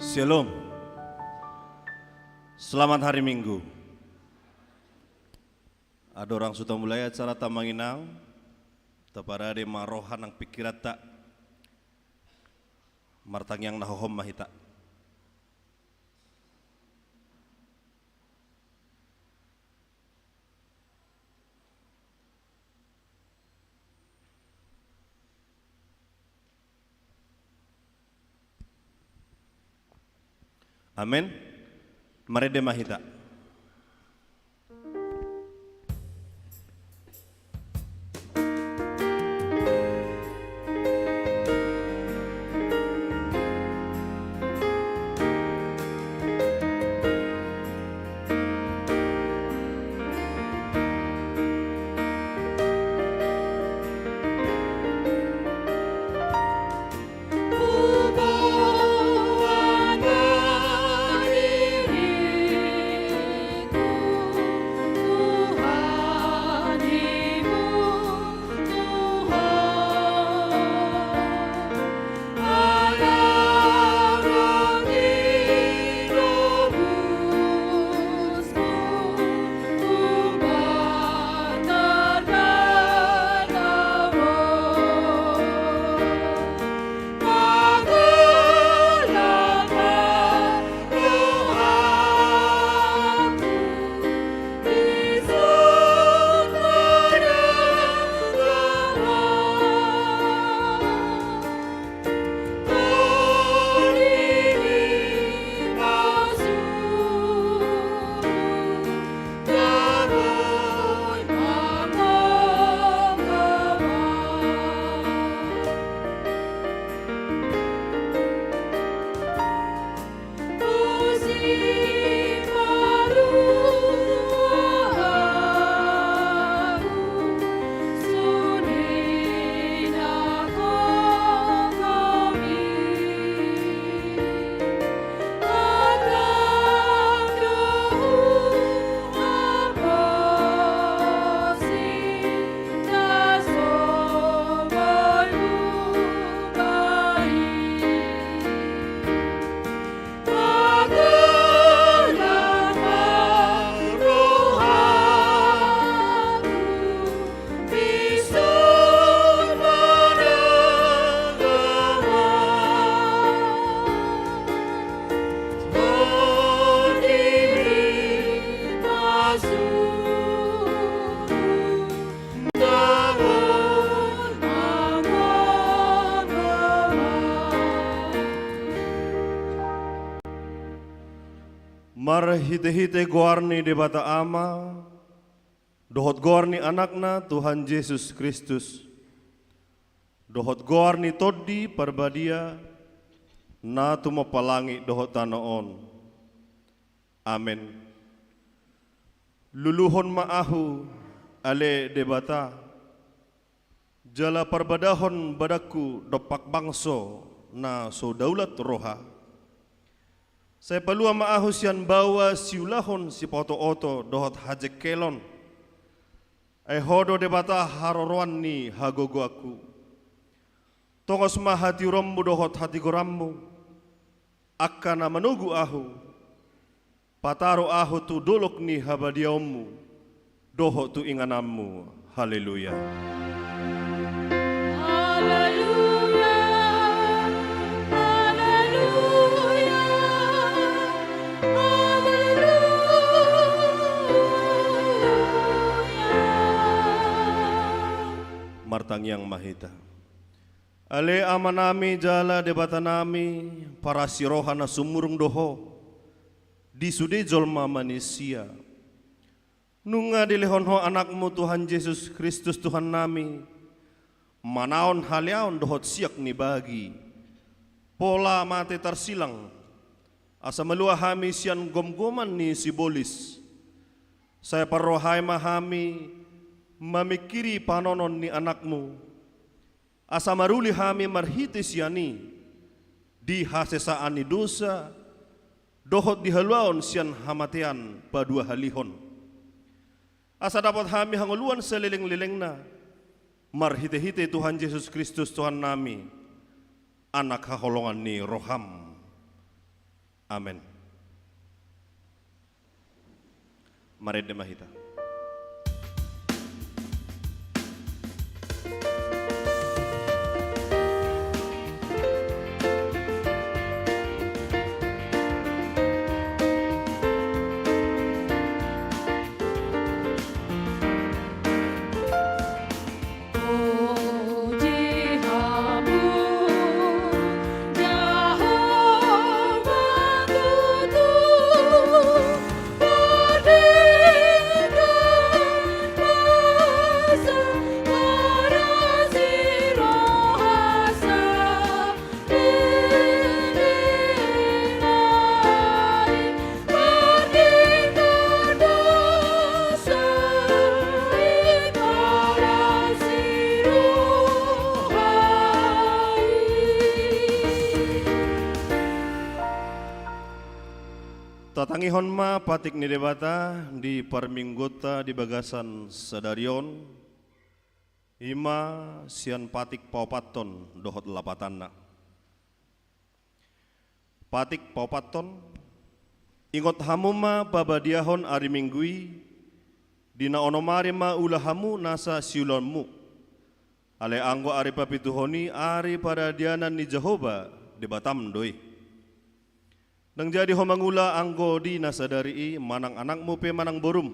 Shalom. Selamat hari Minggu. Ada orang sudah mulai acara tamanginang, tepada de marohan ang pikirat tak, martang yang nahohom mahita. Amin. Mari de mahita. Marhite-hite goarni de bata ama, dohot goarni anakna Tuhan Yesus Kristus, dohot goarni todi parbadia, na tumo palangi dohot tanoon. Amen. Luluhon maahu ale de bata, jala parbadahon badaku dopak bangso na so daulat roha. Saya palua maahu sian bawa siulahon si poto-oto dohot hajek kelon. Hodo debata haroroan ni hagogo aku. Tongos mahati rommu dohot hati gorammu. Akana menugu ahu. Pataro ahu tu dolok ni habadiaummu. Dohot tu inganammu. Haleluya. Haleluya. Martang yang mahita. Ale amanami jala debata nami para sirohana sumurung doho di sude jolma manusia. Nunga dilehonho anakmu Tuhan Yesus Kristus Tuhan nami. Manaon haliaon dohot siak ni bagi. Pola mate tersilang. Asa melua hami sian gom-goman ni sibolis. Saya parrohai mahami memikiri panonon ni anakmu. Asa maruli hami marhiti siani. Di hasesaan ni dosa. Dohot di haluaon sian hamatean padua halihon. Asa dapat hami hanguluan seliling-lilingna. Marhite-hite Tuhan Yesus Kristus Tuhan nami. Anak haholongan ni roham. Amin. Mari demahita. Tatangihon ma patik ni debata di parminggota di bagasan sadarion ima sian patik paupaton dohot lapatanna. Patik paupaton ingot hamu ma babadiahon ari minggui dina onomari ma ulahamu nasa siulonmu ale anggo ari papituhoni ari pada dianan ni Jehovah di batam doi. Nang jadi homangula anggo di nasadari manang anakmu pe manang borum,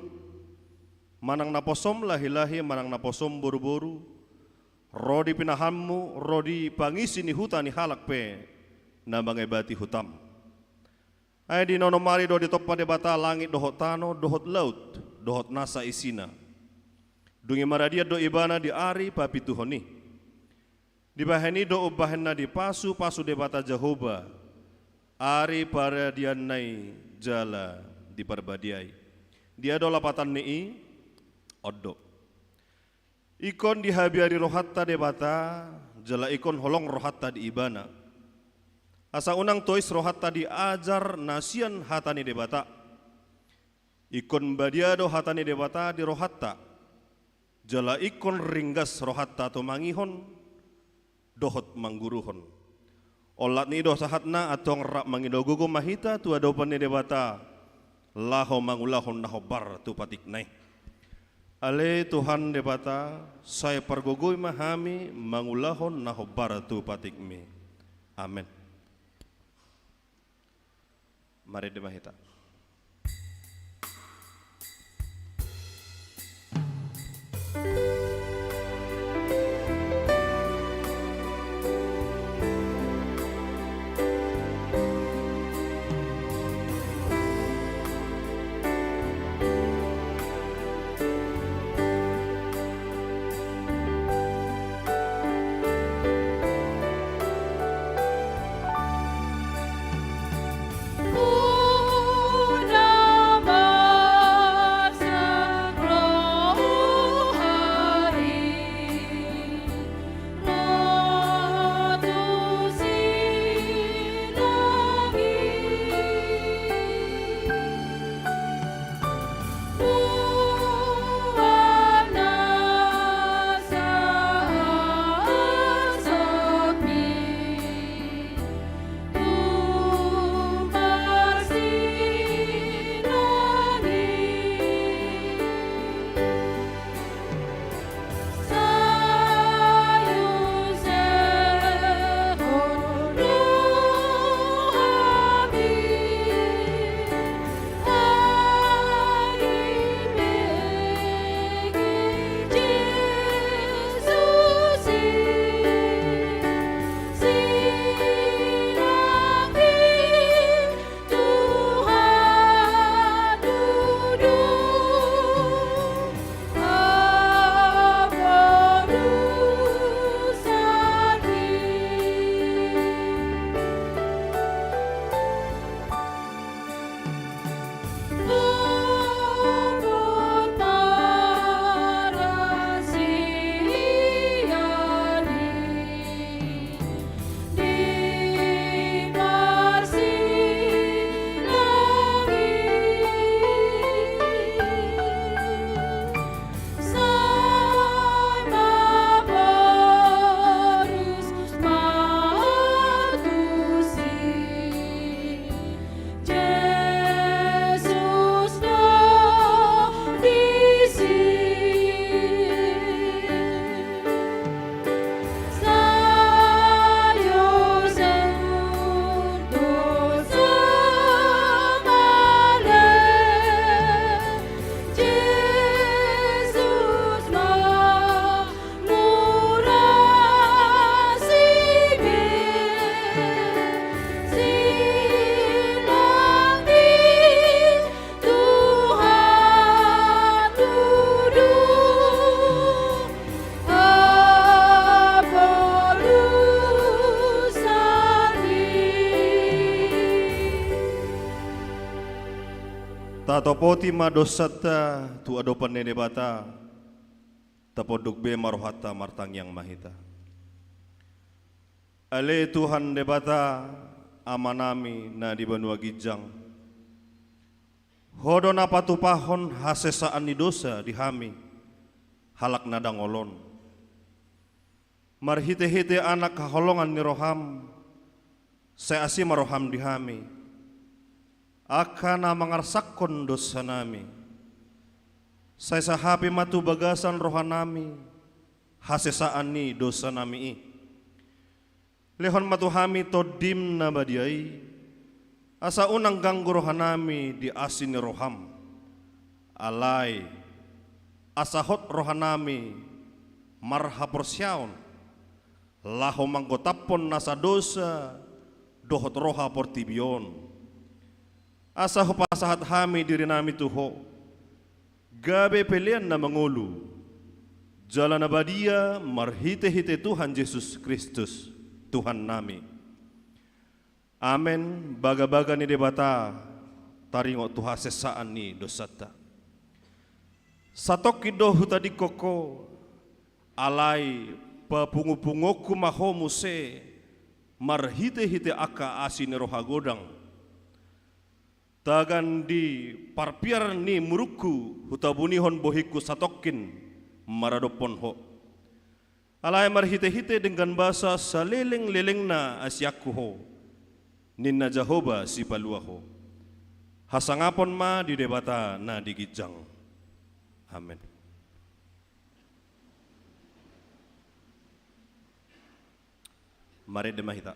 manang naposom lahi-lahi manang naposom boru-boru, rodi pinahammu, rodi pangisi ni hutan ni halak pe na mangebati hutam. Ay di nonomari do di topa de bata langit dohot tano, dohot laut, dohot nasa isina. Dungi maradia do ibana di ari papituhoni. Di baheni do ubahena di pasu de bata Jehovah. Ari para dianai jala di perbadiai. Dia do lapatan nii odo. Ikon dihabiari rohatta debata jala ikon holong rohatta di ibana. Asa unang tois rohatta diajar nasian hatani debata. Ikon badiado hatani debata di rohatta. Jala ikon ringgas rohatta to mangihon dohot mangguruhon. Olat ni doh sahatna atong rak mangidogugo mahita tu adopan ni debata laho mangulahon nahobar tu patik nai. Ale Tuhan debata saya pergogoi mahami mangulahon nahobar tu patik mi. Amin. Mari demahita. Oh Tatopoti madosata tu adopan nene bata tapoduk be marohata martang yang mahita. Ale Tuhan debata amanami na di Banua Gijang. Hodon apa tu pahon hasesaan ni dosa dihami halak nadang olon. Marhite-hite anak kaholongan ni roham seasi maroham dihami. Akana mangarsakon dosa nami. Saya sahapi matu bagasan rohanami hasesaan ni dosa nami i. Lehon matu hami todim na badiai asa unang ganggu rohanami di asin roham alai asa hot rohanami marha porsyaon laho manggotapon nasa dosa dohot roha portibion asa hopasahat hami diri nami tuho gabe pelian na mangulu jalan abadia marhite-hite Tuhan Yesus Kristus Tuhan nami. Amen. Baga-baga ni debata taringo tuha sesaan ni dosata. Satok kido hutadi koko alai papungu-pungoku maho muse marhite-hite aka asin roha godang. Tagan di parpiar ni muruku hutabunihon bohiku satokin maradopon ho. Alai marhite-hite dengan bahasa saleleng-leleng na asyaku ho. Ninna Jahoba si paluaho. Hasangapon ma di debata na di Gijang. Amen. Mari demahita.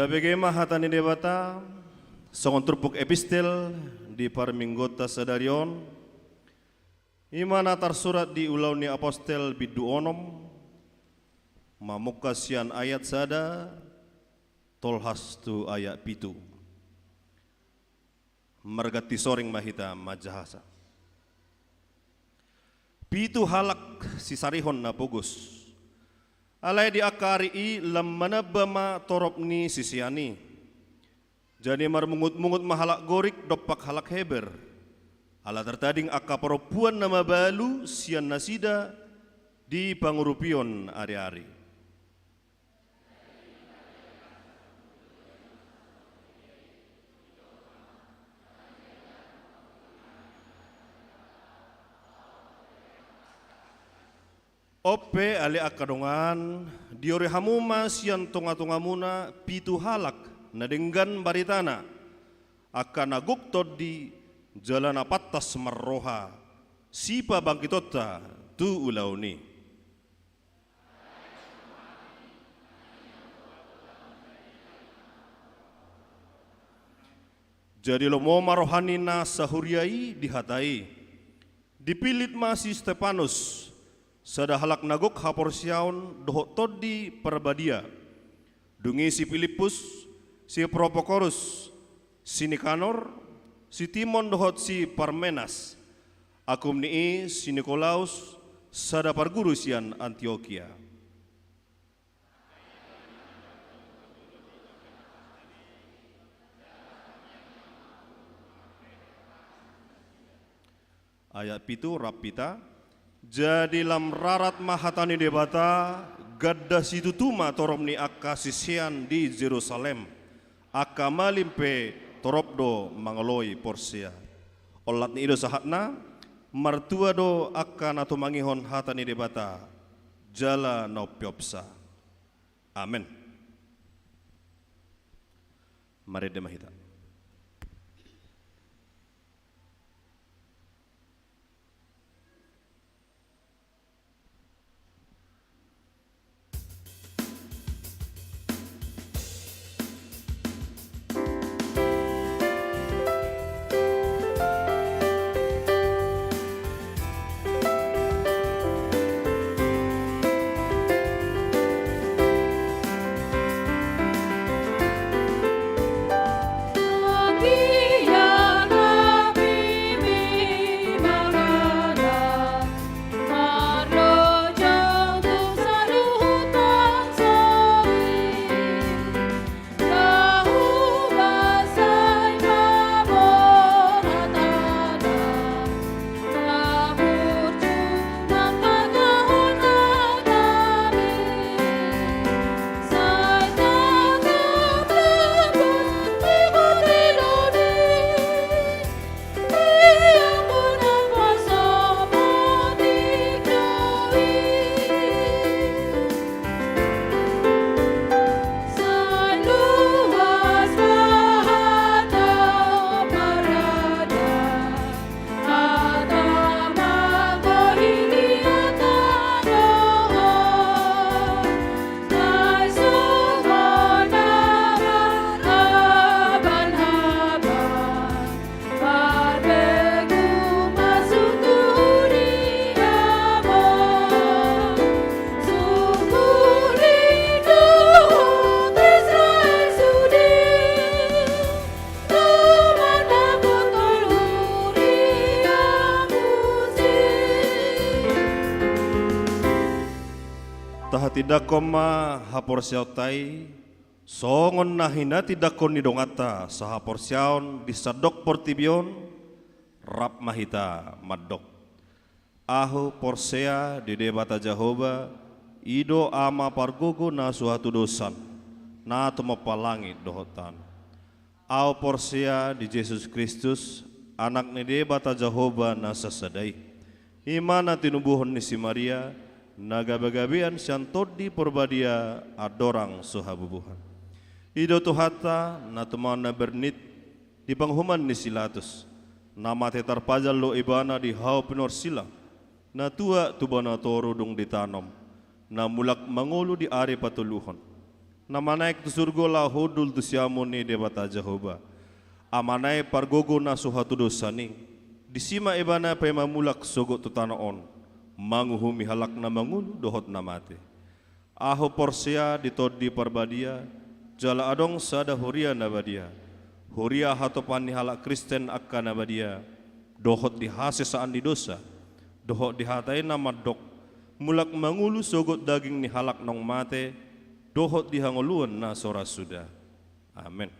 Bagaimana hatani debata songon trupuk epistel di parminggota sadarion imana tarsurat di ulau ni apostel bidu onom mamukasian ayat sada tolhas tu ayat pitu margati soring mahita majahasa pitu halak sisarihon na pugus alai di akari i lamana bama torop ni sisiani. Jadi marmungut-mungut mahalak gorik dopak halak heber. Ala tertading aka perempuan nama balu sian nasida di pangurupion ari-ari. Ope ale akadongan diore hamuma sian tonga-tonga pitu halak nadenggan baritana akan naguk di jalan apatas marroha sipa bangkitota tu ulauni. Jadi lomo marohani na sahuriai dihatai dipilit masih Stefanus sada halak nagok haporsyaon dohok todi perbadia dungi si Filipus si Prokoros si Nikanor si Timon dohot si Parmenas akum nii si Nikolaus sada parguru sian Antioquia. Ayat pitu rapita jadi lam rarat mahatani debata gadda situtuma toromni akka sisian di Jerusalem akka malimpe toropdo mangaloi porsia olat ni ido sahatna martua do akan atau mangihon hatani debata jala no piopsa. Amin. Mari demahita. Tidak koma hapor siautai songon nahina tidak kon nidongata sahapor siaon disadok portibion rap mahita madok ahu porsea di debata Jehovah ido ama pargogo na suatu dosan na tumapalangi dohotan au porsea di Yesus Kristus anak ni debata Jehovah na sasadai imana tinubuhon ni si Maria nagabagabian syantod di porbadia adorang suhabubuhan. Ido tuhata na tumana bernit di panghuman ni silatus. Nama tetar pajal lo ibana di hau penor sila. Na tua tubana toro dong ditanam. Na mulak mangulu di are patuluhon. Nama naik tu surgo la hodul tu siamo ni debata Jehovah. Amanai pargogo na suhatu dosaning. Disima ibana pa mamulak sogot tu tanaon. Manguhumi halak na mangulu dohot na mate. Aho porsea ditodi parbadia, jala adong sada huria na badia. Huria hatopan ni halak Kristen akka na badia, dohot di hasesaan di dosa, dohot di hatai na madok, mulak mangulu sogot daging ni halak nong mate, dohot di hanguluan na sora suda. Amin.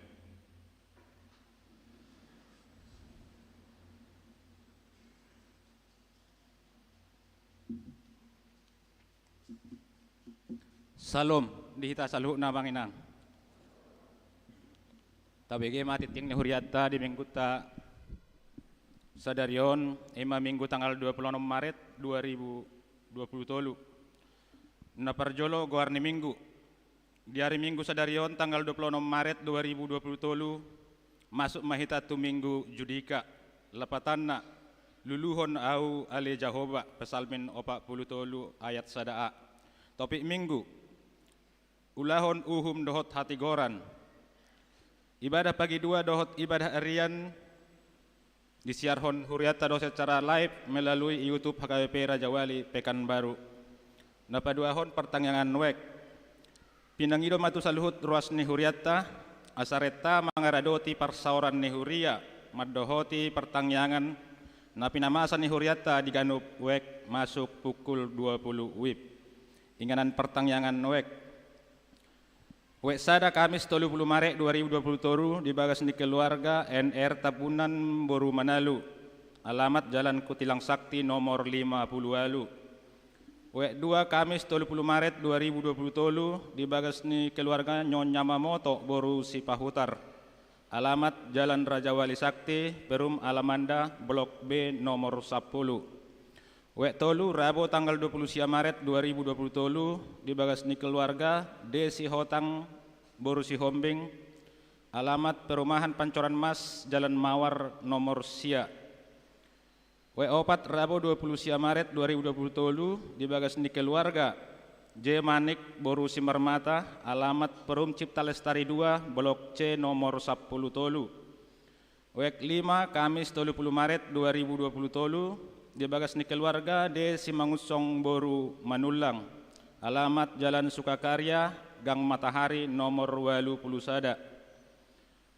Salom dihita saluh na banginang. Tabege matiting ni huriata di minggu ta sadarion ema minggu tanggal 26 Maret 2020. Na parjolo goar ni minggu. Di hari minggu sadarion tanggal 26 Maret 2020 masuk mahita tu minggu judika lapatanna luluhon au ale Jehovah pesalmin 40 ayat sadaa. Topik minggu ulahon uhum dohot hati goran. Ibadah pagi dua dohot ibadah harian disiarhon huriata do secara live melalui YouTube HKBP Raja Wali Pekanbaru. Napaduahon pertanyaan wek. Pinangido matu saluhut ruas ni huriata asareta mangaradoti parsauran ni huria madohoti pertanyaan napinamasan ni huriata diganup wek masuk pukul 20 WIB. Inganan pertanyaan wek. Wek sada Kamis 30 Maret 2020 toru di bagas ni keluarga NR Tabunan Boru Manalu. Alamat Jalan Kutilang Sakti nomor 50 Alu. Wek 2 Kamis 30 Maret 2020 tolu di bagas ni keluarga Nyonya Mamoto Boru Sipahutar. alamat Jalan Raja Wali Sakti, Perum Alamanda, Blok B nomor 10. Wek tolu Rabu tanggal 20 Maret 2020 tolu di bagas ni keluarga Desi Hotang Borusi Hombing, alamat Perumahan Pancoran Mas, Jalan Mawar nomor sia. Wek opat Rabu 20 Maret 2020 tolu di bagas ni keluarga J Manik Borusi Marmata, alamat Perum Cipta Lestari 2, Blok C nomor 10 tolu. Wek 5 Kamis 30 Maret 2020 tolu di bagas ni keluarga D Simangusong Boru Manulang, alamat Jalan Sukakarya, Gang Matahari nomor 80 sada.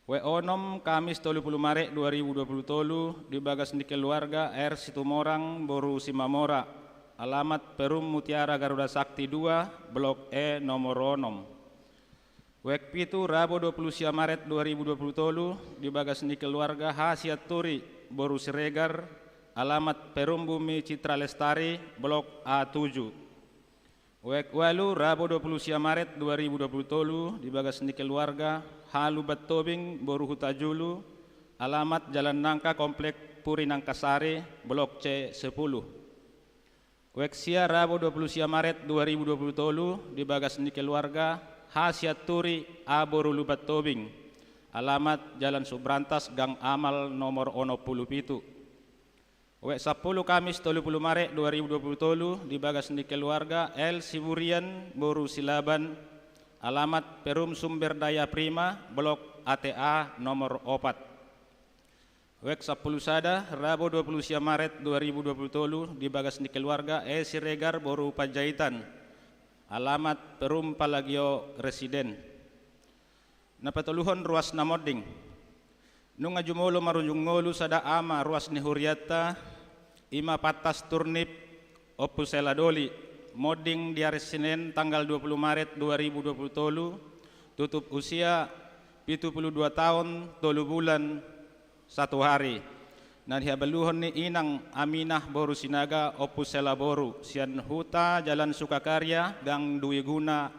Weonom Kamis 30 Maret 2020 tolu di bagas ni keluarga R Situmorang Boru Simamora, alamat Perum Mutiara Garuda Sakti 2, Blok E nomor 6. Wek pitu Rabu 20 Maret 2020 tolu di bagas ni keluarga Hasiat Turi Boru Siregar, alamat Perum Bumi Citra Lestari, Blok A7. Wek walu Rabu 20 Maret 2020 tolu di bagas ni keluarga Halu Batobing Boru Hutajulu, alamat Jalan Nangka Komplek Puri Nangkasari, Blok C 10. Wek sia Rabu 20 Maret 2020 tolu di bagas ni keluarga Hasiat Turi A Boru Lubat Tobing, alamat Jalan Subrantas Gang Amal nomor 07. Wek 10 Kamis 30 Maret 2020 tolu di bagas ni keluarga L Siburian Boru Silaban, alamat Perum Sumber Daya Prima, Blok ATA nomor 4. Wek 10 sada Rabu 20 Maret 2020 tolu di bagas ni keluarga E Siregar Boru Panjaitan, alamat Perum Palagio Residen. Napatuluhon ruas namoding nung ajumolo marunjung ngolu sada ama ruas ni Huriata ima patas turnip opus seladoli moding di hari Senin tanggal 20 Maret 2020 tolu, tutup usia 72 tahun 3 bulan 1 hari. Nah dihabaluhon ni Inang Aminah Boru Sinaga opus selaboru sian huta Jalan Sukakarya Gang Dwi Guna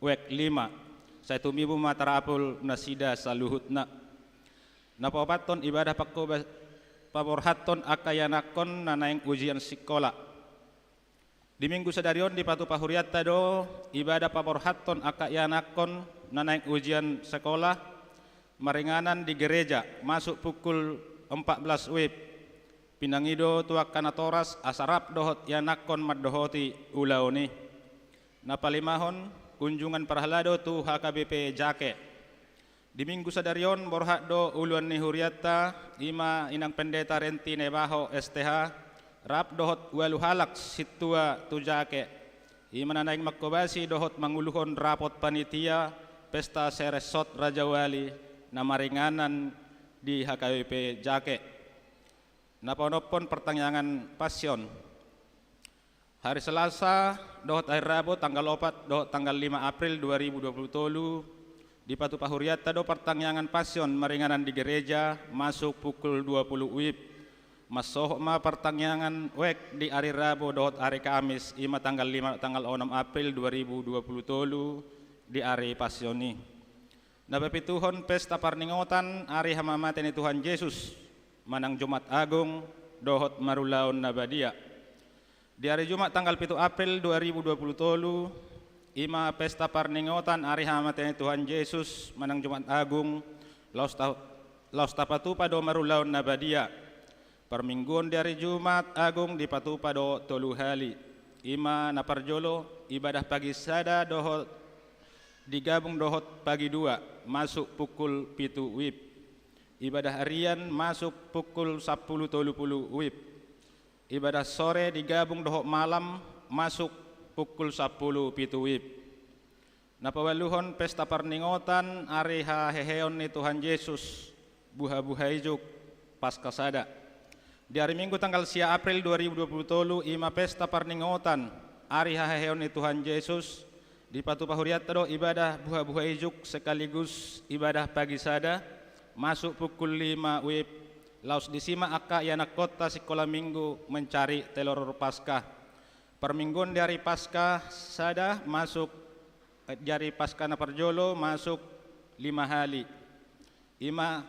Wek 5. Saya tumibu matarapul nasida saluhutna. Napapaton ibadah pakko paborhaton akayanakon nanaing ujian sekolah. Di minggu sadarion di Patu Pahuriata do ibadah paborhaton akayanakon nanaing ujian sekolah maringanan di gereja masuk pukul 14 WIB. Pinangido tuak kanatoras asarap dohot yanakon maddohoti ulaoni. Napalimahon kunjungan parhalado tu HKBP Jake. Di minggu sadarion borhak do uluan ni Huriata ima inang pendeta Renti Nebaho STH rap dohot walu halak situa tu Jake. Ima nanaing makkobasi dohot manguluhon rapot panitia pesta seresot Raja Wali na maringanan di HKBP Jake. Naponopon pertanyaan passion. Hari Selasa dohot hari Rabu tanggal 4 dohot tanggal 5 April 2020 tolu di Patu Pahuriata do pertanyaan passion maringanan di gereja masuk pukul 20 WIB. Masuk ma pertanyaan wek di hari Rabu dohot hari Kamis ima tanggal 5 tanggal 6 April 2020 tolu di hari pasioni. Napapituhon pesta parningotan hari hamamaten Tuhan Yesus manang Jumat Agung dohot marulaon nabadia. Di hari Jumat tanggal 7 April 2020 tolu ima pesta parningotan hari hamamaten Tuhan Yesus manang Jumat Agung laos tapatupa do marulaon nabadia. Permingguan di hari Jumat Agung di patupa do tolu hali. Ima naparjolo ibadah pagi sada dohot digabung dohot pagi 2 masuk pukul 7 WIB. Ibadah harian masuk pukul 10.30 WIB. Ibadah sore digabung dohot malam masuk pukul 10.07 WIB. Napawaluhon pesta parningotan ari haheheon ni Tuhan Yesus buha-buha ijuk pasca sada. Di hari Minggu tanggal 10 April 2020 tolu ima pesta parningotan ari haheheon ni Tuhan Yesus di Patu Pahuriata do ibadah buha-buha ijuk sekaligus ibadah pagi sada masuk pukul 5 WIB. Laos disima aka yanak kota sekolah minggu mencari telur Paskah. Permingguan di hari Paskah sada masuk di hari Paskah na parjolo masuk 5 hali. Ima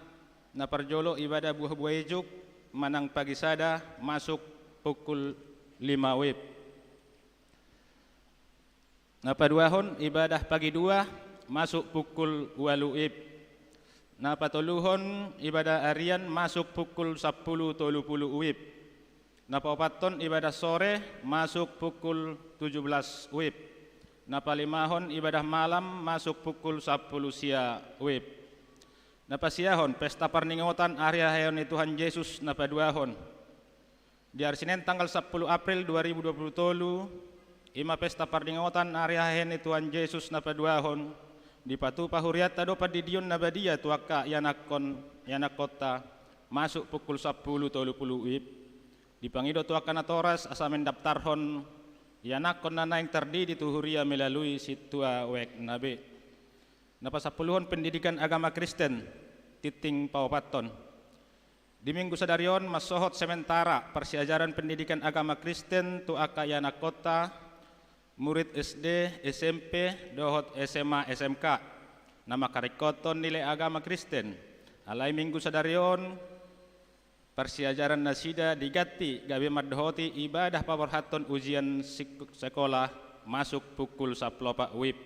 naparjolo ibadah buah-buah ijuk manang pagi sada masuk pukul 5 WIB. Napaduahon ibadah pagi 2 masuk pukul 8 WIB. Napatuluhon ibadah harian masuk pukul 10.30 WIB. Napaopaton ibadah sore masuk pukul 17 WIB. Napalimahon ibadah malam masuk pukul 10 sia WIB. Napasiahon pesta perningotan hari hayon Tuhan Yesus napaduahon. Di hari Senin tanggal 10 April 2020 ima pesta perningotan hari hayon Tuhan Yesus napaduahon. Di patu pahuriat dopa di dion nabadia tuaka yanak kota masuk pukul 10.30 WIB. Di pangido tuaka natoras asa mendaftarhon yanakon nana yang terdiri tuhuria melalui situa wek nabe. Napasapuluhon pendidikan agama Kristen titing paupaton. Di minggu sadarion masohot sementara persiajaran pendidikan agama Kristen tuaka yanak kota murid SD, SMP, dohot SMA, SMK nama karikoton nilai agama Kristen. Alai minggu sadarion persiajaran nasida digati gabi madhoti ibadah pawarhaton ujian sekolah masuk pukul 10 WIB.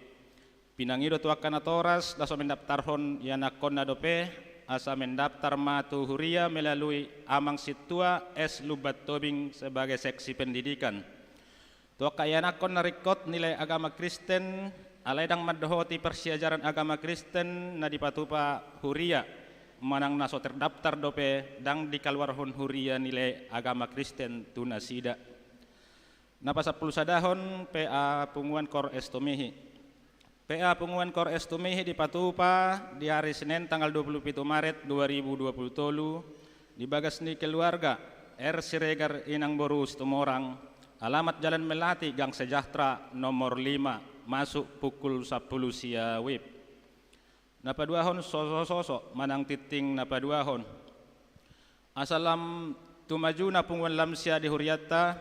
Pinangido tuakan atoras daso mendaftarhon yanakon nadope asa mendaftar matu huria melalui amang situa S Lubat Tobing sebagai seksi pendidikan. Tuaka yanakon narikot nilai agama Kristen alai dang madhoti persiajaran agama Kristen na dipatupa huria manang naso terdaftar dope dang dikaluarhon huria nilai agama Kristen tunasida. Napasapul sadahon PA Punguan Kor Estumihi. PA Punguan Kor Estumihi dipatupa di hari Senin tanggal 27 Maret 2020 di bagasni keluarga R. Siregar Inang Borus Tumorang. Alamat Jalan Melati Gang Sejahtera nomor 5 masuk pukul 10 sia WIB. Napaduahon sosok manang titing napaduahon. Asalam tumaju na punguan lamsia di huriata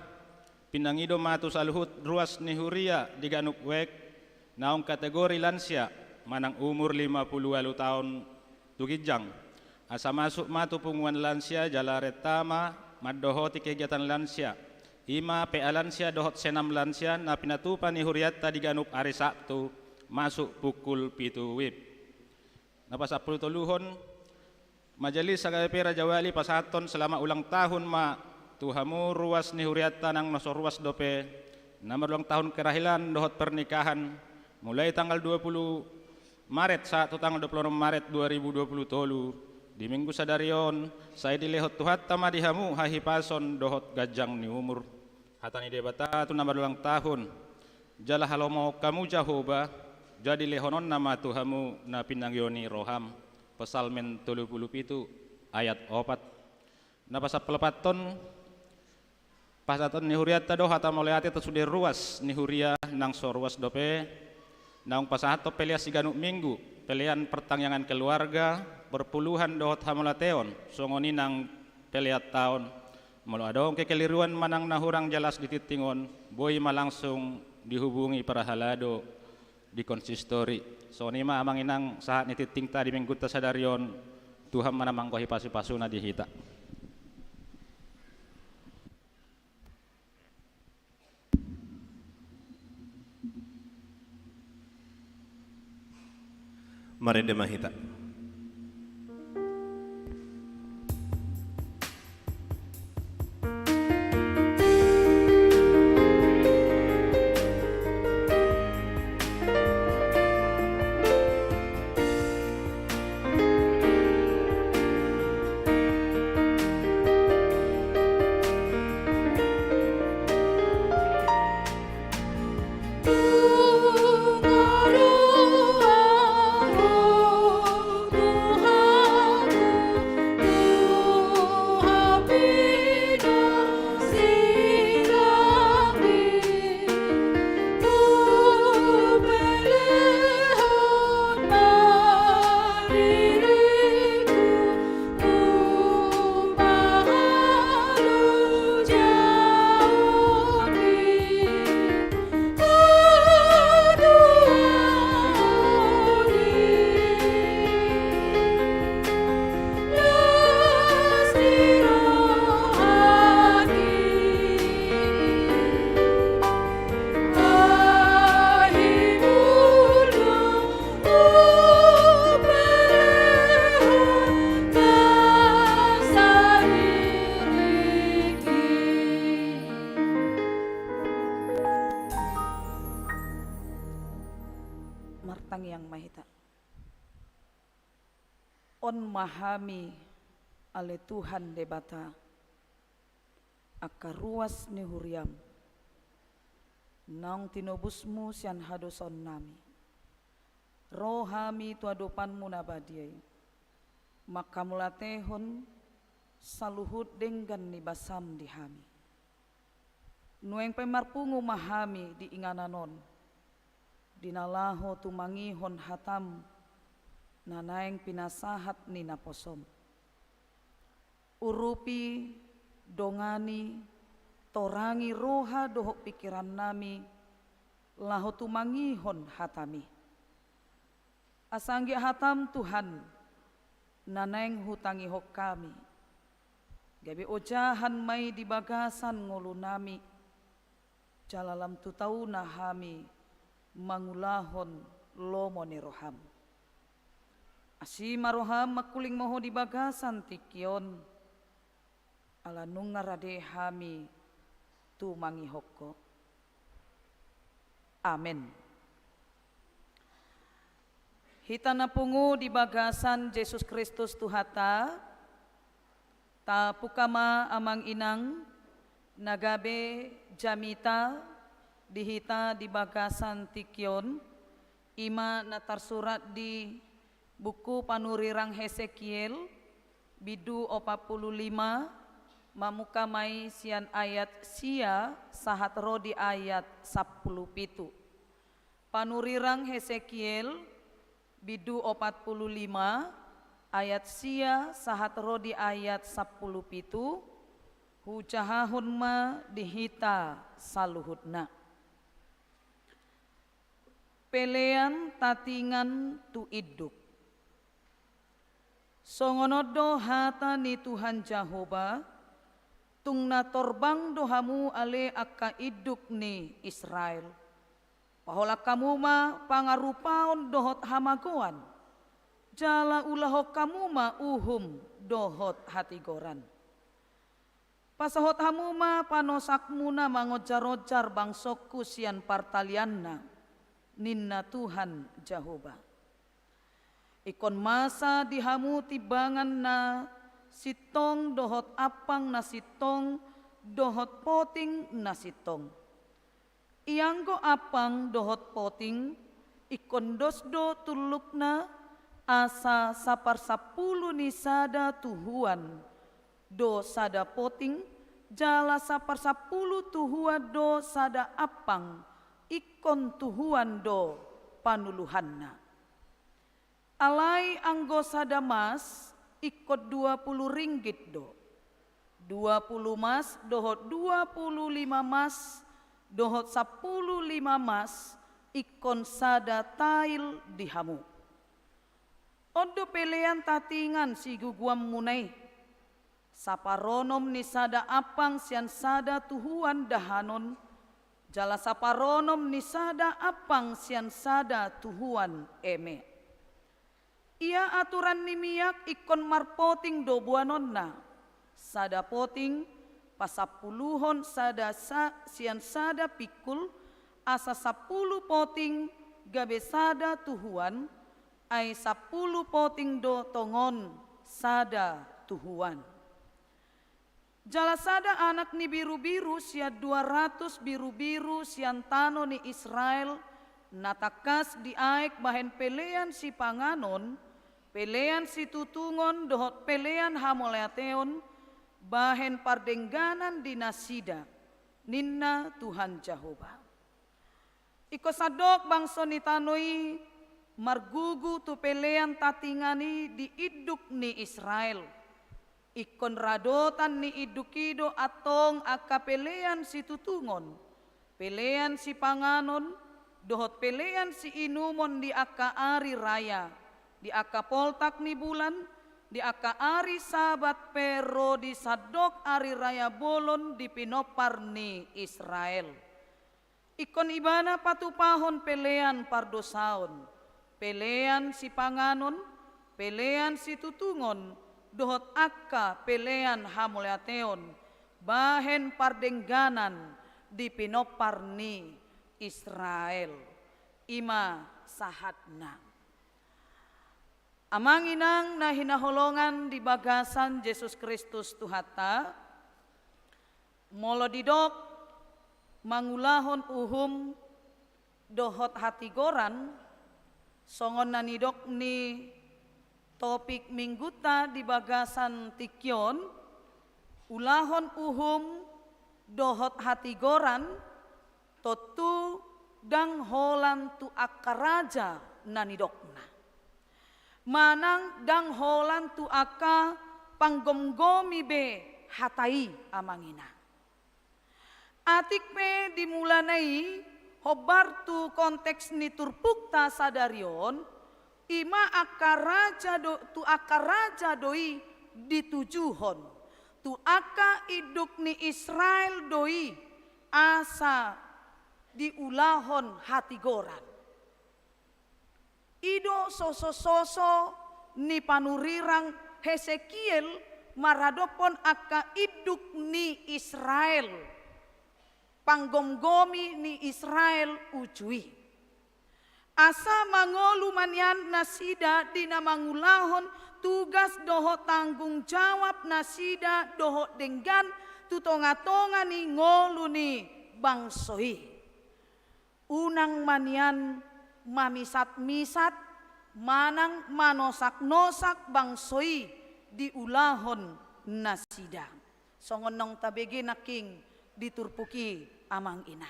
pinangido matu saluhut ruas ni huria di ganuk wek naong kategori lansia manang umur 58 tahun tugijang. Asa masuk matu punguan lansia jalaret tama maddohoti kegiatan lansia. Ima PA lansia dohot senam lansia na pinatupa ni huriata di ganup hari Sabtu masuk pukul 7 WIB. Napasapul tuluhon majelis sagape Raja Wali pasaton selama ulang tahun ma tuhamu ruas ni huriata nang naso ruas dope nama ulang tahun kerahilan dohot pernikahan mulai tanggal 20 Maret 1 tanggal 26 Maret 2020 di minggu sadarion saya dilehot tuhat tama dihamu hahipason dohot gajang ni umur hatani debata tu nama ulang tahun jala halomo kamu jahoba jadi lehonon nama tuhamu na pinangyoni roham pesalmen 37 ayat 4 napasa pelepaton pasaton ni huriata doh hata moleati tersudir ruas ni huria nang soruas dope naung pasahato pelias siganuk minggu pelian pertangyangan keluarga berpuluhan dohot hamolateon songoni nang peliat tahun malu adong kekeliruan manang nahurang jelas dititingon boy malangsung dihubungi para halado di konsistori soni ma amang inang saat nititing tadi minggu tasadarion Tuhan manamang kohi pasu-pasuna dihita. Mari demahita. Tang Yang Mahita. On mahami ale Tuhan debata aka ruas ni huriam nang tinobusmu sian hadoson nami rohami tuadopanmu nabadiai maka mulatehon saluhut denggan ni basam di hami nueng pemarpungu mahami di ingananon dinalaho tumangihon hatam nanaeng pinasahat ni naposom urupi dongani torangi roha dohok pikiran nami laho tumangihon hatami asanggi hatam Tuhan nanaeng hutangi hok kami gabi ojahan mai di bagasan ngulu nami jalalam tutau nahami mangulahon lomone roham asima roham makuling moho di bagasan tikion ala nungarade hami tu mangihokko. Amen. Hitana pungu di bagasan Yesus Kristus Tuhata ta pukama amang inang nagabe jamita dihita di bagasan tikion ima natarsurat di buku panurirang Hesekiel bidu 45 mamuka mai sian ayat sia sahat rodi ayat 10 pitu. Panurirang Hesekiel bidu 45 ayat sia sahat rodi ayat 10 pitu hujahahun ma dihita saluhutna. Pelean tatingan tu iduk songonodo hata ni Tuhan Jehovah tungna torbang dohamu ale akka iduk ni Israel pahola kamu ma pangarupaon dohot hamagoan jala ulaho kamu ma uhum dohot hatigoran pasahot hamu ma panosakmuna mangojar-ojar bangsokku sian partalianna ninna Tuhan Jehovah ikon masa dihamu tibangan na sitong dohot apang na sitong dohot poting na sitong ianggo apang dohot poting ikon dosdo tulukna asa sapar 10 ni sada tuhuan do sada poting jala sapar 10 tuhua do sada apang ikon tuhuan do panuluhanna alai anggo sada mas ikut 20 ringgit do 20 mas dohot 25 mas dohot 15 mas ikon sada tail dihamu ondo pelean tatingan si guguam munai saparonom ni sada apang sian sada tuhuan dahanon jala saparonom ni sada apang sian sada tuhuan eme ia aturan nimiak ikon marpoting do buanonna sada poting pasapuluhon sada sian sada pikul asa 10 poting gabe sada tuhuan ay 10 poting do tongon sada tuhuan jala sada anak ni biru-biru sia 200 biru-biru sian tano ni Israel natakas diaek bahen pelean si panganon pelean si tutungon dohot pelean hamoleateon bahen pardengganan dinasida ninna Tuhan Jehovah iko sadok bangso ni tanoi margugu tu pelean tatingani di iduk ni Israel ikon radotan ni idukido atong aka pelean si tutungon pelean si panganon dohot pelean si inumon di aka ari raya di aka poltak ni bulan, di aka ari sabat pero di sadok ari raya bolon di pinopar ni Israel. Ikon ibana patupahon pelean pardosaon, pelean si panganon, pelean si tutungon, dohot akka pelean hamuleateon, bahen pardengganan di pinopar ni Israel. ima sahatna. Amang inang na hinaholongan di bagasan Yesus Kristus Tuhata, molo didok mangulahon uhum dohot hatigoran, songon nanidok ni topik mingguta di bagasan tikyon, ulahon uhum dohot hatigoran, totu dang holan tu akaraja nanidokna. Manang dang holan tu aka panggomgomi be hatai amangina. Atik pe dimulanai hobar tu konteks ni turpukta sadarion ima tu akaraja doi ditujuhon tu aka iduk ni Israel doi asa diulahon hatigoran. Ido soso-soso ni panurirang Hesekiel maradopon aka iduk ni Israel, panggomgomi ni Israel ujui. Asa mangolu manyan nasida dina mangulahon tugas doho tanggung jawab nasida doho denggan tutonga-tonga ni ngolu ni bangsoi. Unang manyan mamisat-misat, manang manosak-nosak bangsoi diulahon nasida. Songon nong tabege naking diturpuki amang ina.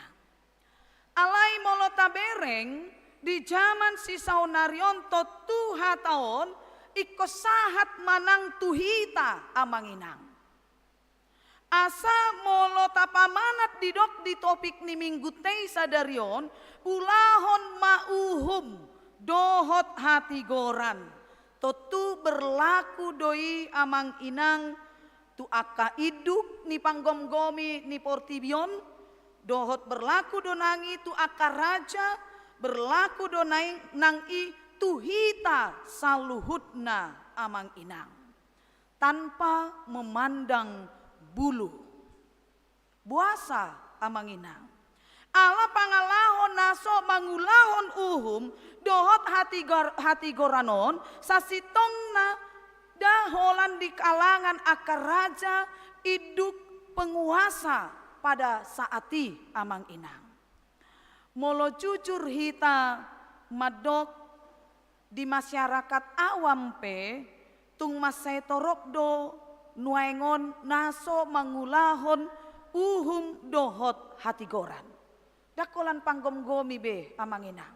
Alai molo tabereng di zaman si saunarion to tuha taon ikosahat manang tuhita amang inang. Asa molo tapamanat didok di topik ni minggu tei sadarion ulahon mauhum dohot hatigoran totu berlaku doi amang inang tu aka iduk ni panggomgomi ni portibion dohot berlaku donangi tu aka raja berlaku donai nangi tuhita saluhutna amang inang tanpa memandang bulu buasa amang inang. Ala pangalahon naso mangulahon uhum dohot hatigoranon sasitongna daholan di kalangan akar raja iduk penguasa pada saati amang inang. Molo jujur hita madok di masyarakat awam pe tung masai torokdo nuengon naso mangulahon uhum dohot hatigoran. Dakolan panggomgomi be amang inang.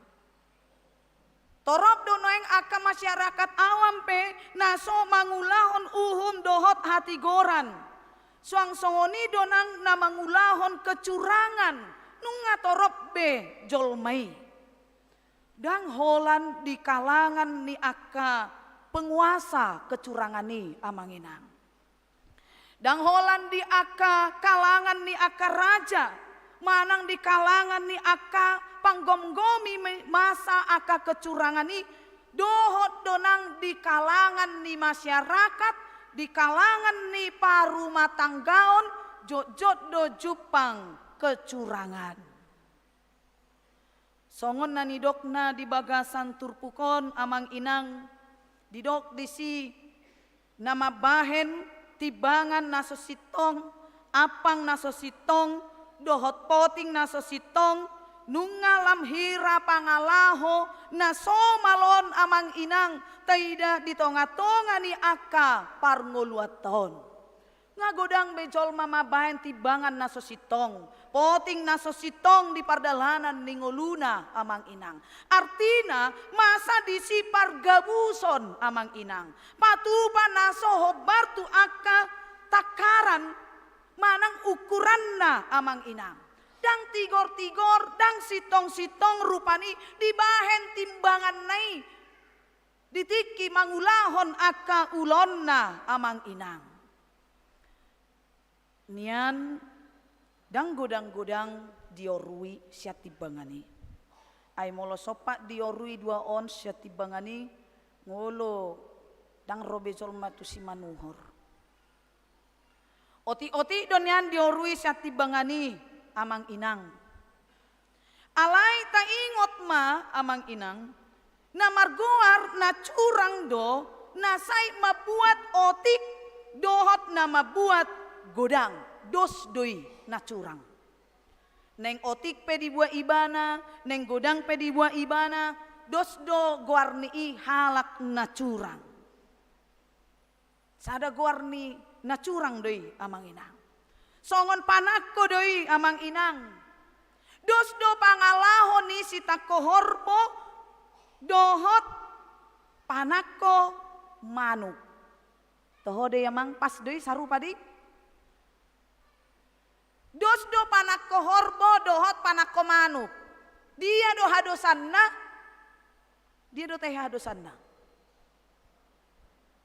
Torop do noeng aka masyarakat awam pe naso mangulahon uhum dohot hatigoran. Suang songoni donang na mangulahon kecurangan nunga torop be jolmai. Dang holan di kalangan ni aka penguasa kecurangan ni amang inang. Dang holan di aka kalangan ni aka raja. Manang di kalangan ni aka panggomgomi masa aka kecurangan ni dohot donang di kalangan ni masyarakat di kalangan ni parumah tanggaon jot do jupang kecurangan. Songon na nidokna di bagasan turpukon amang inang didok disi nama bahen tibangan naso sitong apang naso sitong dohot poting naso sitong nungalam hira pangalaho naso malon amang inang taida di tonga-tonga ni aka parngoluaton ngagodang bejol mama bahen tibangan naso sitong poting naso sitong di pardalanan ni ngoluna amang inang artina masa disi pargabuson amang inang patupa naso hobar tu aka takaran manang ukuranna amang inang. Dang tigor-tigor, dang sitong-sitong rupani dibahen timbangan nai. Ditiki mangulahon aka ulonna amang inang. Nian dang godang-godang diorui siat timbangani. Ay molo sopak diorui 2 ons siat timbangani ngolo dang robejol matu si manuhor. Oti-oti donyan diorui siat timbangani amang inang. Alai ta ingot ma amang inang, na margoar na curang do, na say mabuat otik, dohot na mabuat godang, dos doi na curang. Neng otik pe dibuat ibana, neng godang pe dibuat ibana, dos do guarni i halak na curang. Sada guarni na curang doi amang inang. Songon panakko doi amang inang. Dos do pangalahon ni si takohorpo dohot panakko manuk. Toho de amang pas doi sarupa di. Dos do panakko horbo dohot panakko manuk. Dia do hadosanna. Dia do teh hadosanna.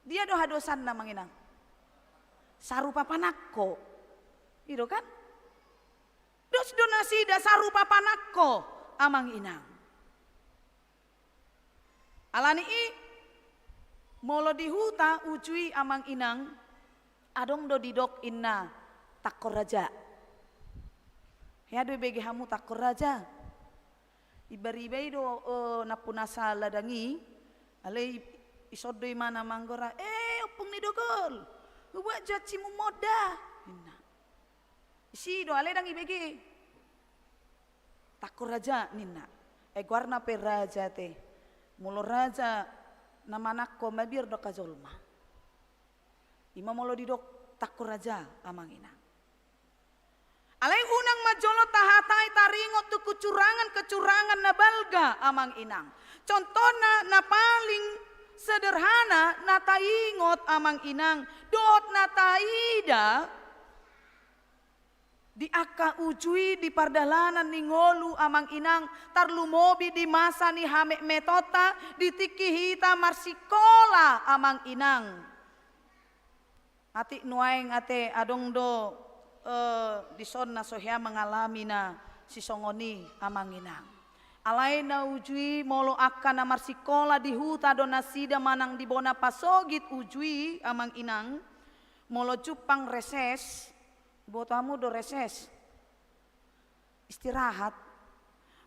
Dia do hadosanna manginang. Sarupa panakko. Itu kan? Dos do nasida sarupa panakko amang inang. Alani i molo di huta ujui amang inang adong do didok inna takor raja. Ya do bege hamu takor raja. Ibari-ibari do napunasa ladangi alai isodoi mana manggora opung ni dogol. Buat jacimu moda. Inna. Isi do alai dangi bege. Takor raja ninna. Guarna pe raja te. Mulo raja namanakko mabir do kazolma. Ima molo didok takor raja amang inang. Alai unang majolo tahatai taringot tu kecurangan na balga amang inang. Contohna na paling sederhana na taingot amang inang. Dot na taida di aka ujui di pardalanan ni ngolu amang inang. Tarlumobi di masa ni hame metota di tiki hita marsikola amang inang. Ati nuaing ate adong do di son na sohya mengalami na si songoni amang inang. Alai na ujui molo akan na marsikola di huta do nasida manang di bona pasogit ujui amang inang. Molo cupang reses, botamu do reses. Istirahat.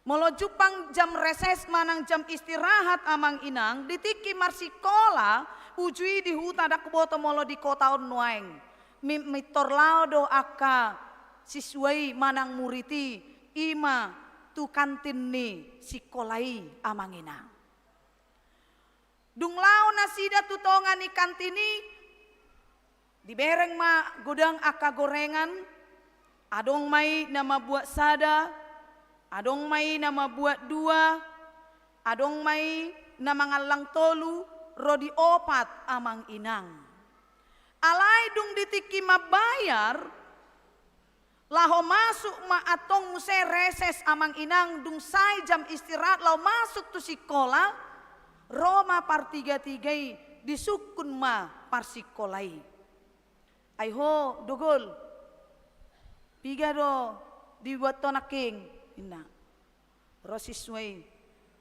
Molo cupang jam reses manang jam istirahat amang inang. Ditiki marsikola ujui di huta dak boto molo di kotaon nuaing. Mitor laudo aka siswai manang muriti ima tu kantin ni sikolai amang inang. Dung lao nasida tutongan ni kantini dibereng ma godang aka gorengan. Adong mai nama buat sada, adong mai nama buat dua, adong mai nama ngalang tolu, rodi opat amang inang. Alai dung ditiki mabayar, laho masuk ma atong muse reses amang inang dung say jam istirahat lau masuk tu sikola, Roma par tiga-tigai disukun ma par sikolai. Aiho dogol, piga do dibuat tonaking, ina, rosisway,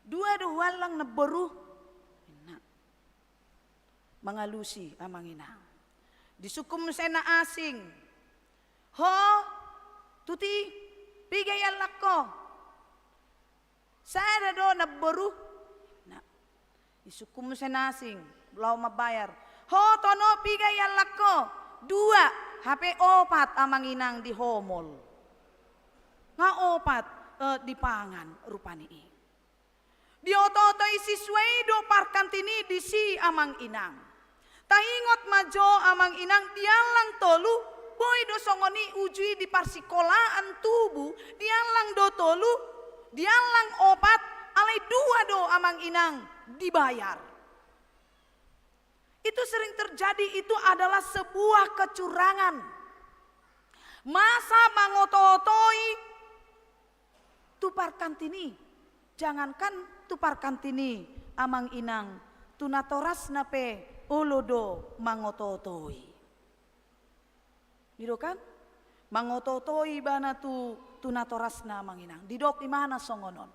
dua do walang naberuh, ina, mangalusi amang inang. Disukum sena asing. Ho, tuti, pigay alak ko. Saya do nabaru. Na, disukum sena asing. Lau mabayar. Ho, tono, pigay alak ko. Dua, HP opat amang inang di homol. Nga opat di pangan rupani i. Di ototoy sisway do parkantini di si amang inang. Taingot majo amang inang dialang tolu, boy do songoni ujui di parsikolaan tubuh, dialang do tolu, dialang opat, alai dua do amang inang dibayar. Itu sering terjadi, itu adalah sebuah kecurangan. Masa mangototoi tupar kantini, jangankan tupar kantini amang inang, tunatoras nape olodo mangototoi. Gitu kan? Mangototoi bana tu tunatorasna manginang. Didok imana songonon.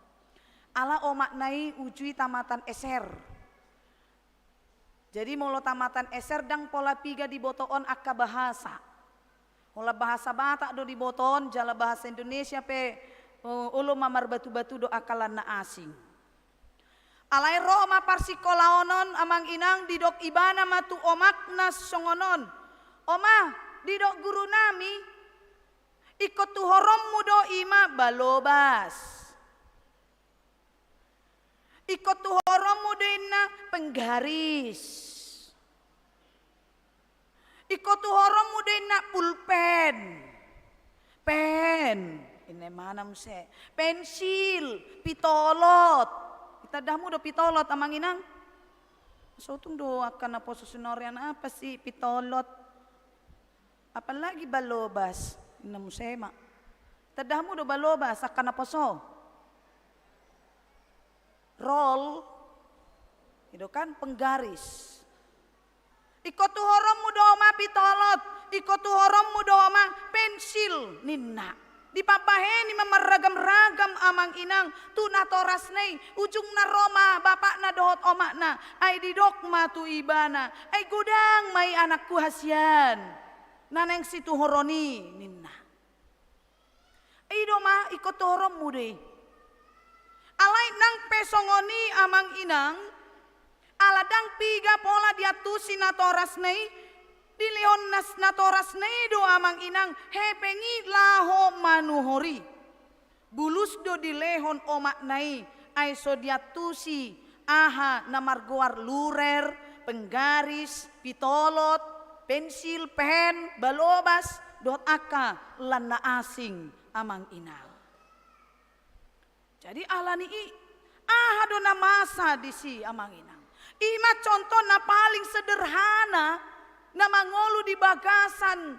Ala o maknai ujui tamatan eser. Jadi molo tamatan eser dang pola piga di botoon akka bahasa. Pola bahasa Batak do di botoon jala bahasa Indonesia pe ulo mamar batu-batu do akalan na asing. Alai Roma parsikolaonon amang inang didok ibana matu omaknas songonon. Oma didok guru nami ikut tu horom mudo ima balobas. Ikut tu horom mudo ina penggaris. Ikut tu horom mudo ina pulpen. Pen. Ini mana mse? Pensil, pitolot. Kita dah mudo pitolot amang inang. So tung do akan apa susunorian apa sih pitolot. Apalagi balobas. Ina mse mak. Tadamu do balobas akan apa so? Roll. Itu kan penggaris. Ikut tu horom mudo oma pitolot. Ikut tu horom mudo oma pensil ninna. Di papaheni memeragam-ragam amang inang tu natoras nei ujung na Roma bapak na dohot omak na ai di dogma tu ibana ai gudang mai anakku hasian naneng situ horoni ninna ai doma ikut tu horom mude alai nang pesongoni amang inang aladang piga pola diatusi natoras nei Dileon nas natoras nedo amang inang hepengi laho manuhori. Bulus do dilehon omak nai aiso diatusi aha namargoar lurer, penggaris, pitolot, pensil, pen, balobas, dot aka lana asing amang inang. Jadi alani aha do na masa disi amang inang. Ima contoh na paling sederhana na mangolu di bagasan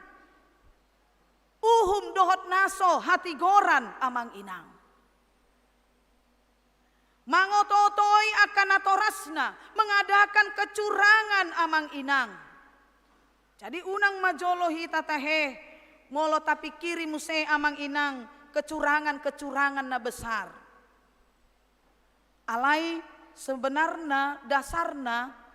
uhum dohot naso hati goran amang inang. Mangototoi akan atorasna mengadakan kecurangan amang inang. Jadi unang majolohi tatahe ngolo tapi kiri muse amang inang kecurangan-kecurangan na besar. Alai sebenarnya dasarna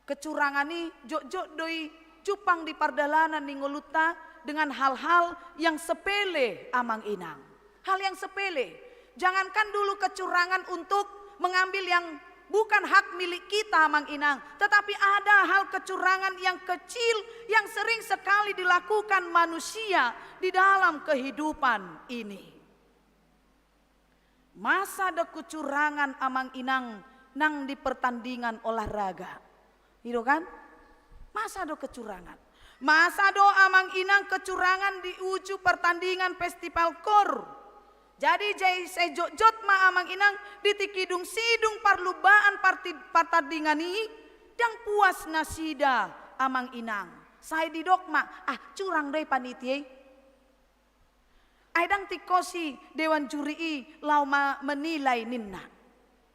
kecurangan ini jok-jok doi cupang di pardalanan ning ngoluta dengan hal-hal yang sepele amang inang. Hal yang sepele. Jangankan dulu kecurangan untuk mengambil yang bukan hak milik kita amang inang. Tetapi ada hal kecurangan yang kecil yang sering sekali dilakukan manusia di dalam kehidupan ini. Masa ada kecurangan amang inang nang di pertandingan olahraga. Itu kan? Masa do kecurangan. Masa do amang inang kecurangan di uju pertandingan festival kor. Jadi jai sejot-jot ma amang inang ditikidung sidung parlubaan pertandingan ini yang puas nasida amang inang. Saya di dogma curang deh panitia. Aidang tikosi dewan juri lau menilai ninna.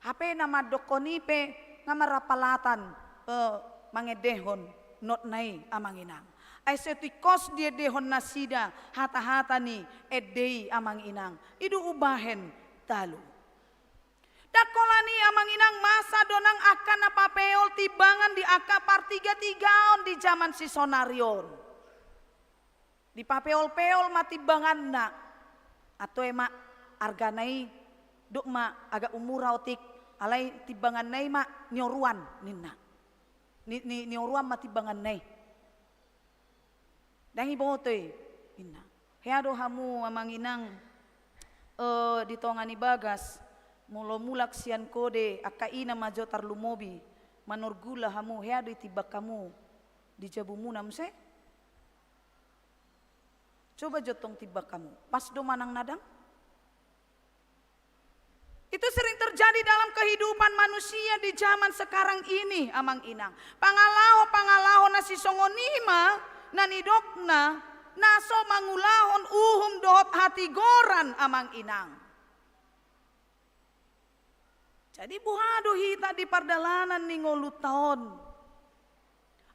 HP nama dokonipe ngamarapalatan mangedehon not nai amang inang. Ai setikos dia dehon nasida hata-hata ni edei amang inang. Idu ubahen talu. Dakolani amang inang masa donang akan apa peol tibangan di akapar 3-3 di zaman si sonarion. Di papeol-peol mati bangan na. Atau emak arganai duk ma agak umur otik alai tibangan nai mak nyoruan ninna. Ni orang mati bangan nai. Dangi botoy inna. Heado hamu amang inang di tongani bagas mulo mulak sian kode akaina majo tarlumobi manorgula hamu heado tibak kamu di jabumu namse. Coba jotong tibak kamu pas do manang nadang. Itu sering terjadi dalam kehidupan manusia di zaman sekarang ini amang inang. Pangalaho nasi songonima nanidokna naso mangulahon uhum dohot hati goran amang inang. Jadi buhado hita di pardalanan ningolu taon.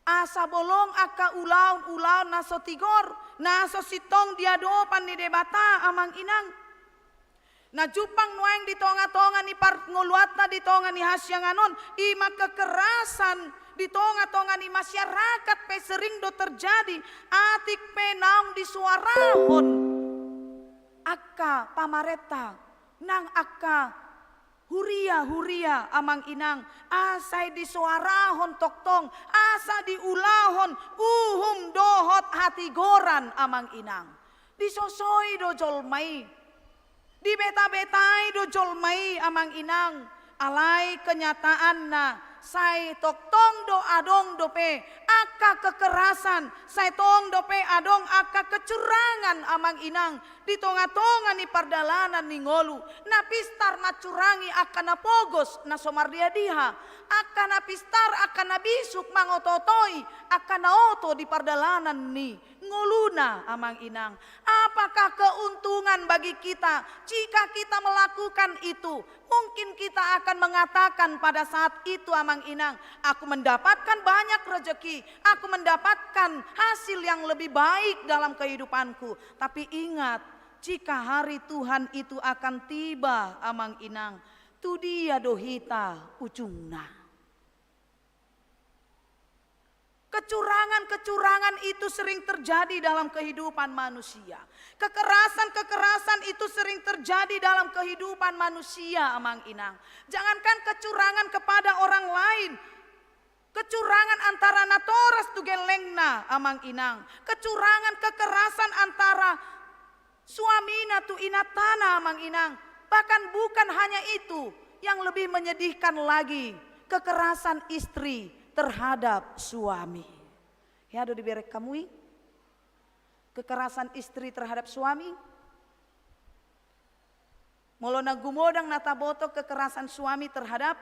Asa bolong aka ulaun naso tigor naso sitong diadopan ni debata amang inang. Na jupang nuang di tonga-tonga ni part ngoluatna di tonga ni hasyanganon ima kekerasan di tonga-tonga ni masyarakat pe sering do terjadi atik pe naung di suarahon akka pamareta nang akka huria amang inang, asai di suarahon toktong, asa di ulahon, dohot hati goran amang inang. Disosoi do jolmai, di beta-betai do jolmai amang inang, alai kenyataan na, sai toktong do adong dope aka kekerasan, sai tong dope adong aka kecurangan amang inang, di tonga-tonga ni pardalanan ni ngolu, na pistar na curangi aka na pogos na somardia diha, aka na pistar aka na bisuk mangototoi, aka na oto di pardalanan ni ngoluna amang inang. Apakah keuntungan bagi kita jika kita melakukan itu? Mungkin kita akan mengatakan pada saat itu amang inang, aku mendapatkan banyak rezeki, aku mendapatkan hasil yang lebih baik dalam kehidupanku. Tapi ingat, jika hari Tuhan itu akan tiba amang inang, tu dia dohita ujungna. Kecurangan-kecurangan itu sering terjadi dalam kehidupan manusia. Kekerasan-kekerasan itu sering terjadi dalam kehidupan manusia amang inang. Jangankan kecurangan kepada orang lain, kecurangan antara natoras tugelengna amang inang. Kecurangan kekerasan antara suamina tu inatana amang inang. Bahkan bukan hanya itu, yang lebih menyedihkan lagi, kekerasan istri terhadap suami. Ya do diberek kamui. Kekerasan istri terhadap suami. Molona gumodang nataboto kekerasan suami terhadap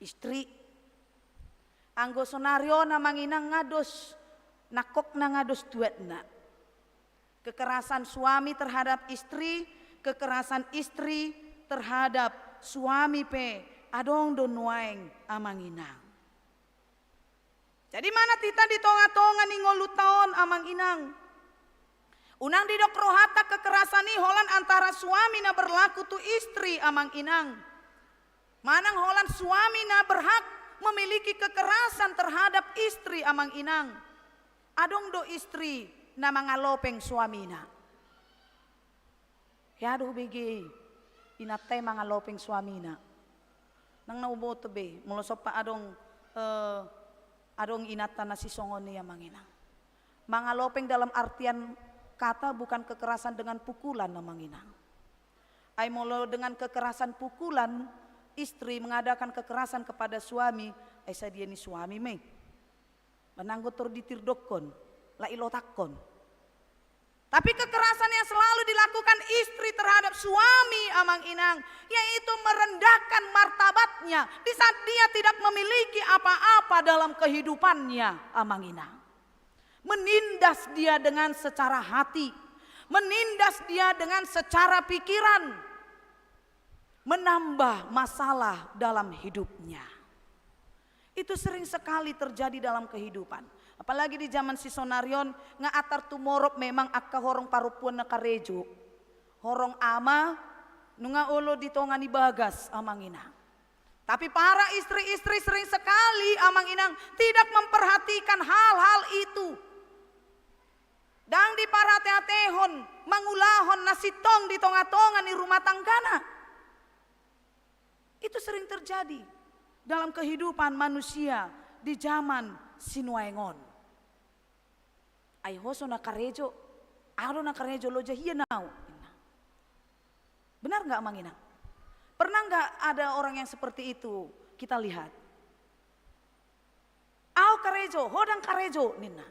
istri. Anggo sonario na manginang ngados, nakok na ngados duetna. Kekerasan suami terhadap istri, kekerasan istri terhadap suami pe adong donuaeng amanginang. Jadi mana tita di tonga-tonga ni ngolutaon amang inang. Unang didok rohata kekerasan ni holan antara suami na berlaku tu istri amang inang. Manang holan suami na berhak memiliki kekerasan terhadap istri amang inang. Adong do istri na mangalopeng suamina. Ya do bigi inatay mangalopeng suamina. Nang nauboto be mulosop pa adong adong inatan na si songon niya manginang. Mangalopeng dalam artian kata bukan kekerasan dengan pukulan na manginang. Ay molo dengan kekerasan pukulan, istri mengadakan kekerasan kepada suami, ay sa dia ni suami may. Mananggo tor ditirdokon, la ilotakon. Tapi kekerasan yang selalu dilakukan istri terhadap suami amang inang, yaitu merendahkan martabatnya di saat dia tidak memiliki apa-apa dalam kehidupannya amang inang. Menindas dia dengan secara hati, menindas dia dengan secara pikiran, menambah masalah dalam hidupnya. Itu sering sekali terjadi dalam kehidupan. Apalagi di zaman si Sonarion nga atar tumorop memang akka horong parupuan na karejo. Horong ama nunga ulo dito nga ni bagas amang ina. Tapi para istri-istri sering sekali amang inang tidak memperhatikan hal-hal itu. Dang di parate-atehon mangulahon nasitong di tonga-tonga ni rumah tanggana. Itu sering terjadi dalam kehidupan manusia di zaman sinuaengon. Ay hoso na karejo, aro na karejo loja hiyanau. Benar nggak manginang? Pernah nggak ada orang yang seperti itu kita lihat? Au karejo, hodang karejo nina.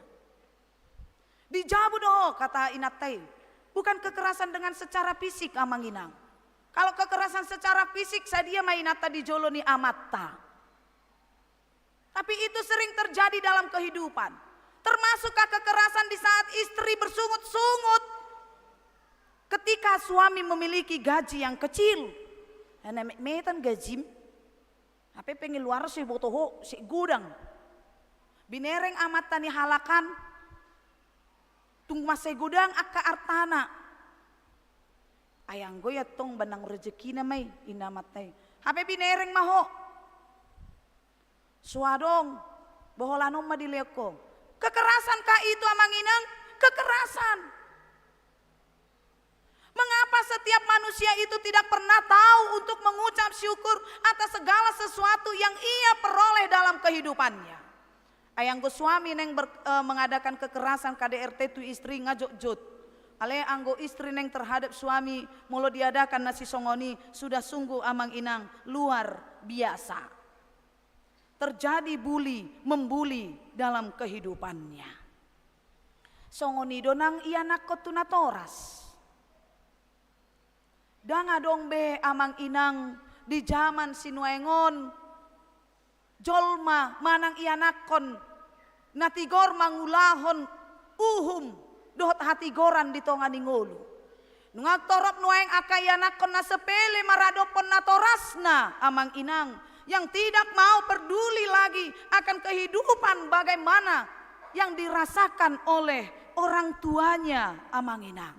Dijabu doh kata inatay. Bukan kekerasan dengan secara fisik amanginang. Kalau kekerasan secara fisik sadia mainata di jolo ni amatta. Tapi itu sering terjadi dalam kehidupan. Termasukkah kekerasan di saat istri bersungut-sungut ketika suami memiliki gaji yang kecil? Metan gajim, apa pengen luar sih botoho si gudang, binereng amat tani halakan, tung masai gudang akka artana, ayang goya tong banang rezeki na may inamatay, apa binereng maho, suadong, boholanong madileko. Kekerasan kah itu amanginang? Kekerasan. Mengapa setiap manusia itu tidak pernah tahu untuk mengucap syukur atas segala sesuatu yang ia peroleh dalam kehidupannya. Ayang suami neng mengadakan kekerasan KDRT tu istri ngajok jut. Ale anggo istri neng terhadap suami mulu diadakan nasi songoni sudah sungguh amang inang luar biasa. Terjadi membuli dalam kehidupannya. Songoni donang ia nakot tunatoras. Danga dong be amang inang di zaman sinuengon jolma manang ia nakon natigor mangulahon uhum dohot hatigoran di tongani ngolu. Nungak torop nueng akaya nakon na sepele maradopon natorasna amang inang yang tidak mau peduli lagi akan kehidupan bagaimana yang dirasakan oleh orang tuanya amang inang.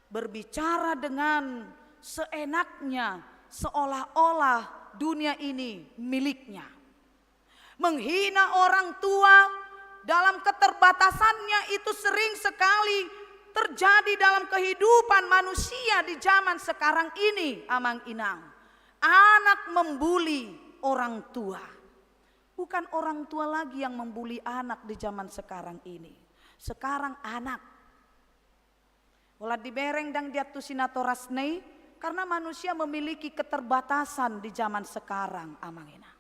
Berbicara dengan seenaknya seolah-olah dunia ini miliknya. Menghina orang tua dalam keterbatasannya itu sering sekali terjadi dalam kehidupan manusia di zaman sekarang ini amang inang. Anak membuli orang tua. Bukan orang tua lagi yang membuli anak di zaman sekarang ini. Sekarang anak. Wala dibereng dang diatu sinatorasnei karena manusia memiliki keterbatasan di zaman sekarang amangina.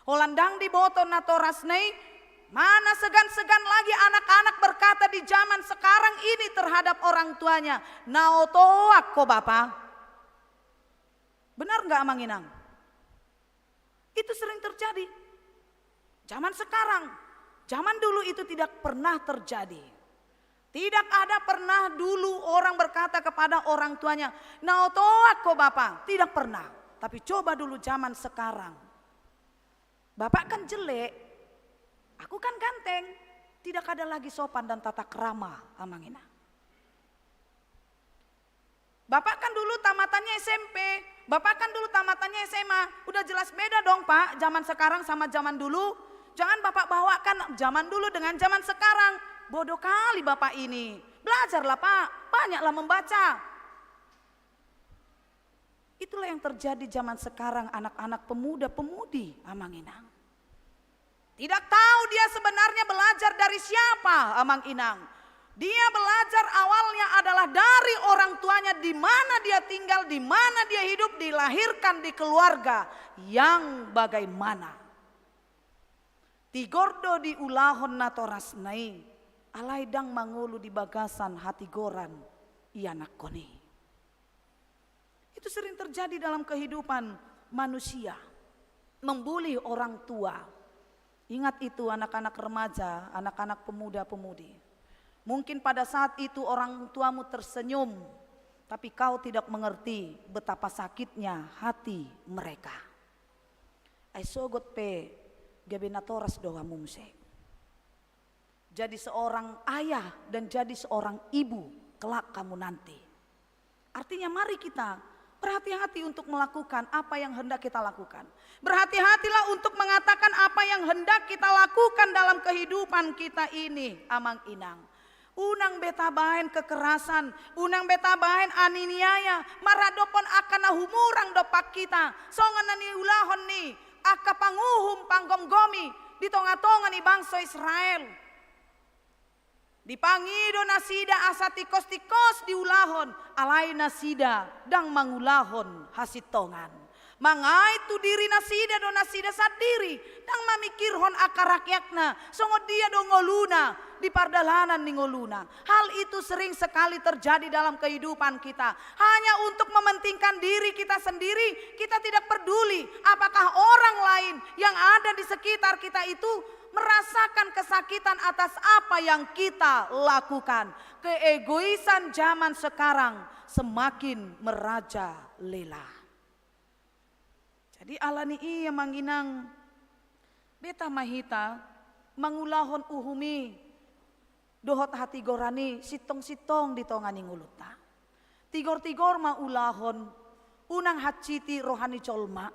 Holandang diboto natorasnei mana segan-segan lagi anak-anak berkata di zaman sekarang ini terhadap orang tuanya. Naotoak ko bapa. Benar nggak amanginang? Itu sering terjadi. Zaman sekarang, zaman dulu itu tidak pernah terjadi. Tidak ada pernah dulu orang berkata kepada orang tuanya, naotoak ko bapak. Tidak pernah. Tapi coba dulu zaman sekarang. Bapak kan jelek, aku kan ganteng. Tidak ada lagi sopan dan tata krama amangina. Bapak kan dulu tamatannya SMP, bapak kan dulu tamatannya SMA. Udah jelas beda dong pak, zaman sekarang sama zaman dulu. Jangan bapak bawakan zaman dulu dengan zaman sekarang. Bodoh kali bapak ini. Belajarlah pak, banyaklah membaca. Itulah yang terjadi zaman sekarang anak-anak pemuda-pemudi amang inang. Tidak tahu dia sebenarnya belajar dari siapa amang inang. Dia belajar awalnya adalah dari orang tuanya, di mana dia tinggal, di mana dia hidup, dilahirkan di keluarga yang bagaimana. Tigordo di ulahon natorasnai. Alaidang mangulu di bagasan hati goran ia nakoni. Itu sering terjadi dalam kehidupan manusia. Membuli orang tua. Ingat itu anak-anak remaja, anak-anak pemuda-pemudi. Mungkin pada saat itu orang tuamu tersenyum, tapi kau tidak mengerti betapa sakitnya hati mereka. Ai sogot pe gabinatoras doa mumse. Jadi seorang ayah dan jadi seorang ibu kelak kamu nanti. Artinya mari kita berhati-hati untuk melakukan apa yang hendak kita lakukan. Berhati-hatilah untuk mengatakan apa yang hendak kita lakukan dalam kehidupan kita ini amang inang. Unang beta bahen kekerasan, unang beta bahen aniniaya, maradopon akana humurang dopak kita. Songan nani ulahon ni, aka panguhum panggomgomi di tonga-tonga ni bangsa Israel. Dipangido nasida asa tikos-tikos diulahon, alai nasida dang mangulahon hasitongan. Mangai tu diri nasida do nasida sadiri, dang mamikirhon akar rakyatna, songo dia do ngoluna di pardalanan ni ngoluna. Hal itu sering sekali terjadi dalam kehidupan kita. Hanya untuk mementingkan diri kita sendiri, kita tidak peduli apakah orang lain yang ada di sekitar kita itu merasakan kesakitan atas apa yang kita lakukan. Keegoisan zaman sekarang semakin merajalela. Jadi alani iya manginang beta mahita mangulahon uhumi dohot hati gorani sitong-sitong di tongani nguluta. Tigor-tigor ma ulahon unang haciti rohani colma.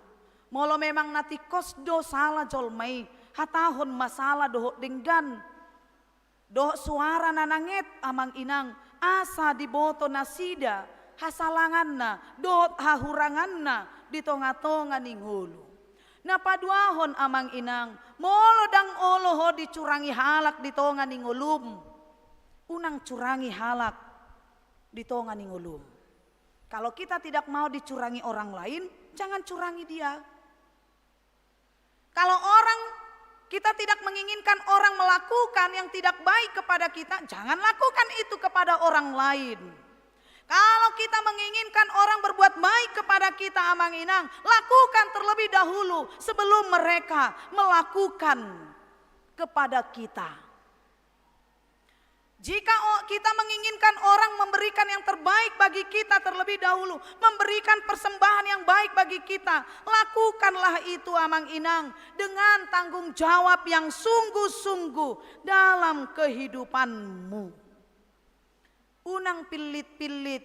Molo memang nati kosdo salah colmai hatahon masalah dohot denggan. Dohot suara nananget amang inang asa diboto nasida hasalanganna, dohot hahuranganna di tonga-tonga ning hulu. Na paduahon amang inang, molo dang oloho dicurangi halak di tonga ning ulum. Unang curangi halak di tonga ning ulum. Kalau kita tidak mau dicurangi orang lain, jangan curangi dia. Kalau kita tidak menginginkan orang melakukan yang tidak baik kepada kita, jangan lakukan itu kepada orang lain. Kalau kita menginginkan orang berbuat baik kepada kita amang inang, lakukan terlebih dahulu sebelum mereka melakukan kepada kita. Jika kita menginginkan orang memberikan yang terbaik bagi kita terlebih dahulu, memberikan persembahan yang baik bagi kita, lakukanlah itu amang inang dengan tanggung jawab yang sungguh-sungguh dalam kehidupanmu. Unang pilit-pilit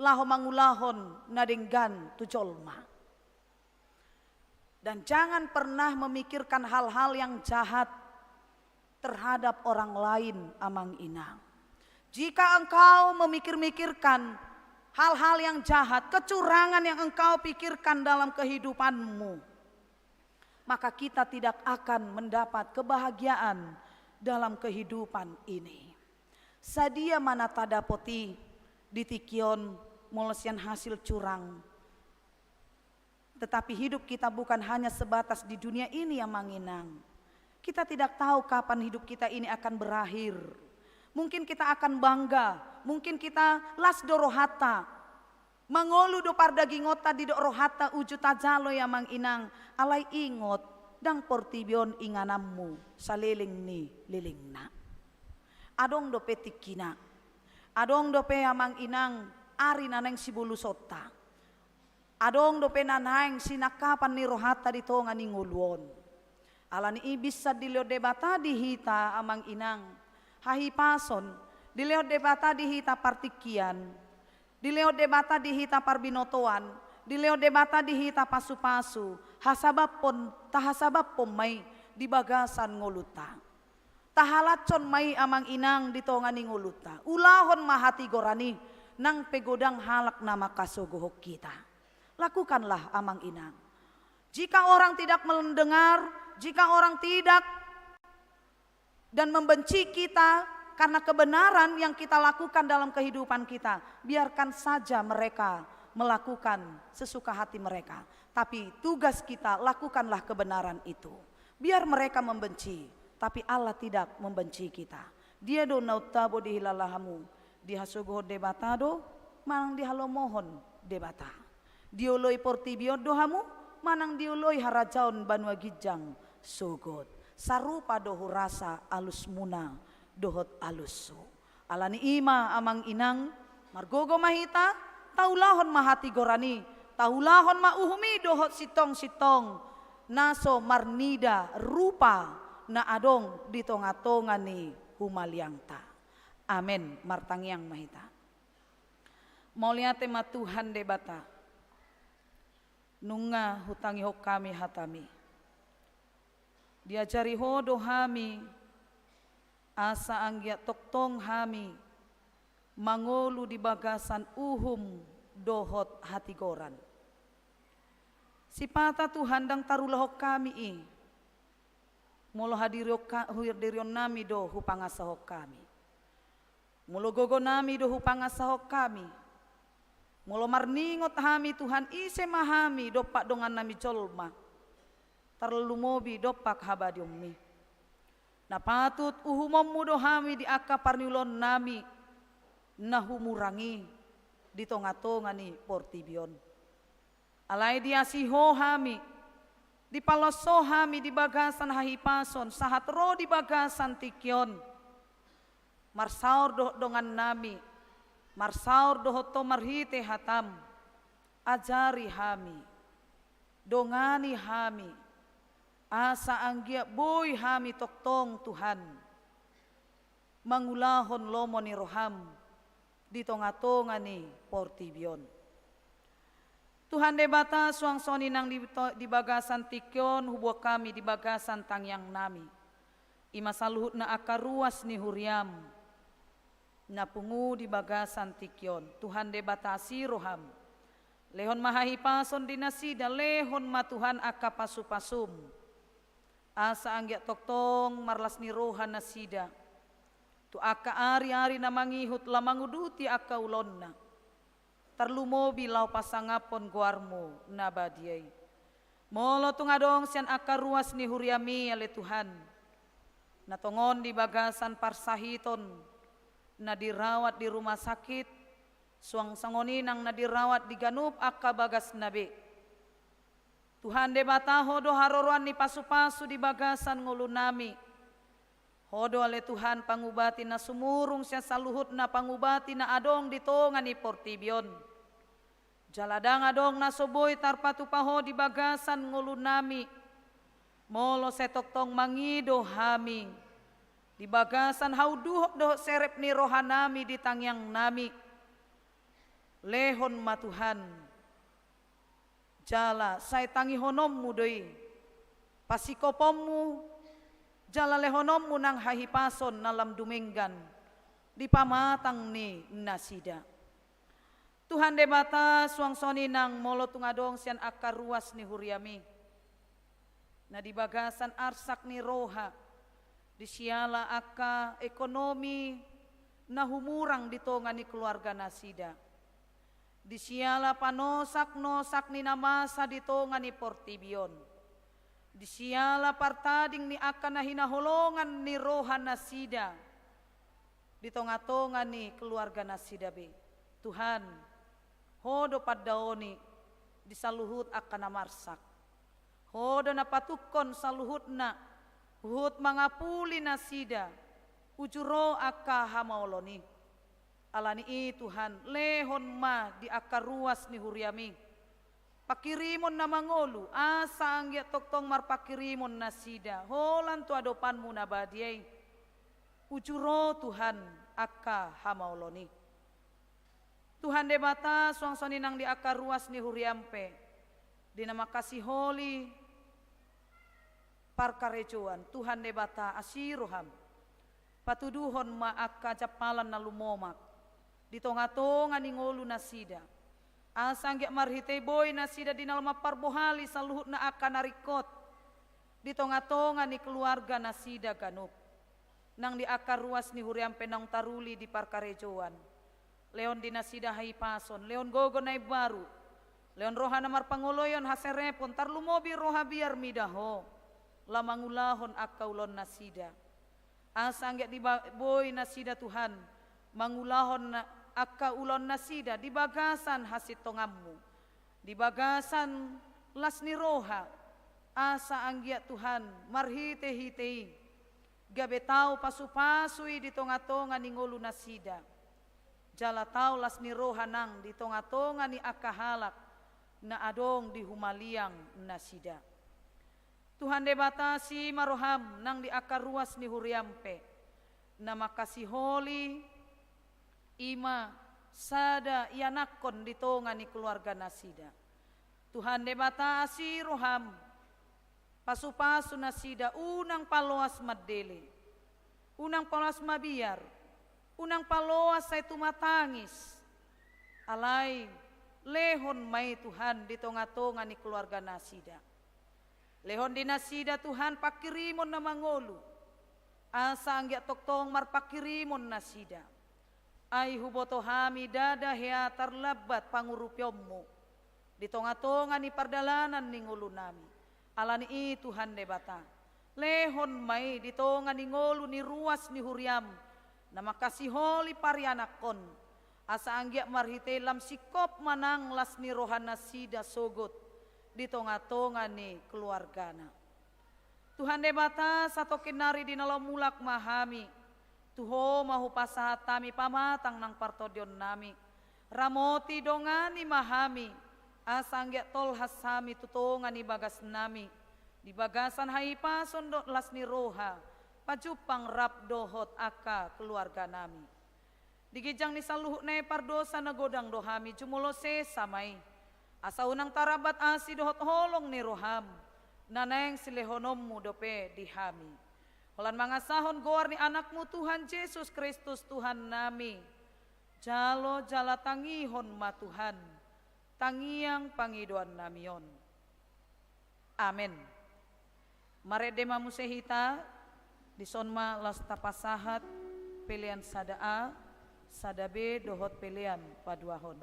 laho mangulahon nadenggan tu jolma. Dan jangan pernah memikirkan hal-hal yang jahat terhadap orang lain amang inang. Jika engkau memikir-mikirkan hal-hal yang jahat, kecurangan yang engkau pikirkan dalam kehidupanmu, maka kita tidak akan mendapat kebahagiaan dalam kehidupan ini. Sadia mana tadapoti ditikion molesian hasil curang. Tetapi hidup kita bukan hanya sebatas di dunia ini yang manginang. Kita tidak tahu kapan hidup kita ini akan berakhir. Mungkin kita akan bangga, mungkin kita las dorohata. Mangolu do pardagingota di dorohata uju tajalo ya manginang. Alay ingot dang portibion inganammu saliling ni lilingna. Adong do petikina, adong do pe amang inang ari naneng sibulu sota, adong do pe nanang sinakapan ni rohata di tonga ni nguluon. Alani ibis sa dileo debata dihita amang inang, hahipason, dileo debata dihita partikian, dileo debata dihita parbinotoan, dileo debata dihita pasu-pasu, tahasabap pon may di bagasan nguluta. Tahalacon may amang inang di tonga ning uluta. Ulahon mahati gorani nang pegodang halak na makasuguhok kita. Lakukanlah amang inang. Jika orang tidak mendengar, jika orang tidak dan membenci kita karena kebenaran yang kita lakukan dalam kehidupan kita, biarkan saja mereka melakukan sesuka hati mereka. Tapi tugas kita, lakukanlah kebenaran itu. Biar mereka membenci, tapi Allah tidak membenci kita. Dia do nautabo di hilalahamu, dihasugo debatado, manang dihalomohon debata. Dioloi portibio dohamu, manang dioloi harajaon banua gijang sugod. Sarupa dohu rasa alus muna dohot alusu. Alani ima amang inang, margogo mahita, taulahon mahati gorani, taulahon mauhumi dohot sitong-sitong, naso marnida rupa, na adong di tonga-tonga ni humaliangta. Amen. Martangyang mahita. Mauliate matuhan debata. Nunga hutangi hok kami hatami. Diajari hodo hami. Asa anggia toktong hami. Mangolu di bagasan uhum dohot hatigoran. Sipata Tuhan dang tarulahok kami Mulo hadirion nami do hupangasahok kami. Mulo gogo nami do hupangasahok kami. Mulo marningot hami Tuhan ise mahami dopak dongan nami jolma. Tarlumobi dopak habadiummi. Na patut uhumommu do hami di akka parnilon nami. Nahumurangi di tonga-tonga ni portibion. Alay dia siho hami. Di paloso hami di bagasan hahipason, sahatro di bagasan tikyon. Marsaur doh dongan nami, marsaur doh to marhite hatam. Ajari hami, dongani hami, asa anggia boy hami toktong Tuhan. Mangulahon lomo ni roham, di tonga-tonga ni portibion. Tuhan debata suang soni nang di bagasan tikyon hubo kami di bagasan tangyang nami. Ima saluhut na akaruas ni huriam. napungu di bagasan tikyon. Tuhan de batasi roham. Lehon mahahipason dinasida, lehon matuhan aka pasu-pasum. Asa anggiat toktong marlas ni rohan nasida. Tu aka ari-ari na mangihut lamanguduti aka ulonna. Tarlumo bilau pasangapon guarmo nabadiay. Molo tungadong sian aka ruas ni huriami ale Tuhan. Natongon di bagasan parsahiton na dirawat di rumah sakit. Suang sangoninang na dirawat di ganup aka bagas nabi. Tuhan de bata hodo haroruan ni pasu-pasu di bagasan ngulu nami. Hodo ale Tuhan pangubati na sumurung siya saluhut na pangubati na adong ditongan ni Portibion. Jaladang adong nasoboy tarpatu paho di bagasan ngulu nami. Molo setoktong mangido hami. Di bagasan hauduh doh serep ni rohanami di tangyang nami. Lehon matuhan. Jala say tangi honommu doi. Pasikopommu. Jala lehonommu nang hahipason nalam dumenggan. Di pamatang ni nasida. Tuhan de bata suang soni nang molo tungadong sian akar ruas ni huriami. Na di bagasan arsak ni roha. Di siala aka ekonomi na humurang ditongan ni keluarga nasida. Di siala panosak-nosak ni namasa ditongan ni Portibion. Di siala partading ni akan na hinaholongan ni rohan nasida. Ditonga-tonga ni keluarga nasida be. Tuhan, hodo paddaoni disaluhut akan namarsak. Hodo na patukon saluhut na hut mangapuli nasida. Ujuro aka hamaoloni. Alani Tuhan, lehon ma di akar ruas ni huriami. Pakirimon na mangolu, asa anggiat toktong marpakirimon nasida. Holan tu adopanmu nabadiay. Ujuro Tuhan, aka hamaoloni. Tuhan de bata suang soninang di akar ruas ni huriampe. Di nama kasih holi parkarejoan. Tuhan de bata asiroham. Patuduhon ma aka japalan na lumomak. Di tonga-tonga ni ngolu nasida. Asanggiak marhite boy nasida di nalma parbohali saluhut na akan narikot. Di tonga-tonga ni keluarga nasida ganup. Nang di akar ruas ni huriam penang taruli di parkarejoan. Leon di nasida haipason, leon gogo nai baru. Leon roha namar pangoloyon haserepon, tarlumobi roha biar midaho. Lamangulahon akaulon nasida. Asanggiak di boy nasida Tuhan. Mangulahon na akka ulon nasida di bagasan hasit tongammu. Di bagasan las ni roha. Asa anggiat Tuhan marhite-hitei. Gabe tau pasu-pasui di tonga-tonga ni ngolu nasida. Jala tau las ni roha nang di tonga-tonga ni akahalak na adong di humaliang nasida. Tuhan de batasi maroham nang di akar ruas ni huriampe. Na makasih holi ima sada ianakon di tonga ni keluarga nasida. Tuhan de batasi roham. Pasu-pasu nasida unang paloas madele. Unang paloas mabiar. Unang paloas say tumatangis. Alay lehon may Tuhan di tonga-tonga ni keluarga nasida. Lehon di nasida Tuhan pakirimon na mangolu. Asa anggiat toktong marpakirimon nasida. Ay huboto hami dada hea tarlabat pangurupyommu. Di tonga-tonga ni pardalanan ni ngulu nami. Alani Tuhan de bata. Lehon may di tonga ni ngulu ni ruas ni huriam. Na makasih holi parianakon. Asa anggiat marhite lam sikop manang las ni rohana sida sogot. Di tonga-tonga ni keluargana. Tuhan de bata satu kinari di nalau mulak mahami. Tuho mahu pasahat tami pamatang nang partodion nami. Ramoti dongani mahami. Asanggiat tol hasami tutongan ni bagas nami. Di bagasan haipason do las ni roha. Pajupang rap dohot aka keluarga nami. Digijang ni saluhuk na pardosa na godang dohami. Jumulo samay. Asa unang tarabat asi dohot holong ni roham. Nanayang silehonommu dope dihami. Holan mangasahon goar ni anakmu Tuhan Yesus Kristus Tuhan nami. Jalo jala tangihon ma Tuhan. Tangiang pangidoan namion. Amin. Maredema musehita disonma las tapasahat pilihan sada A, sada B dohot pilihan paduahon.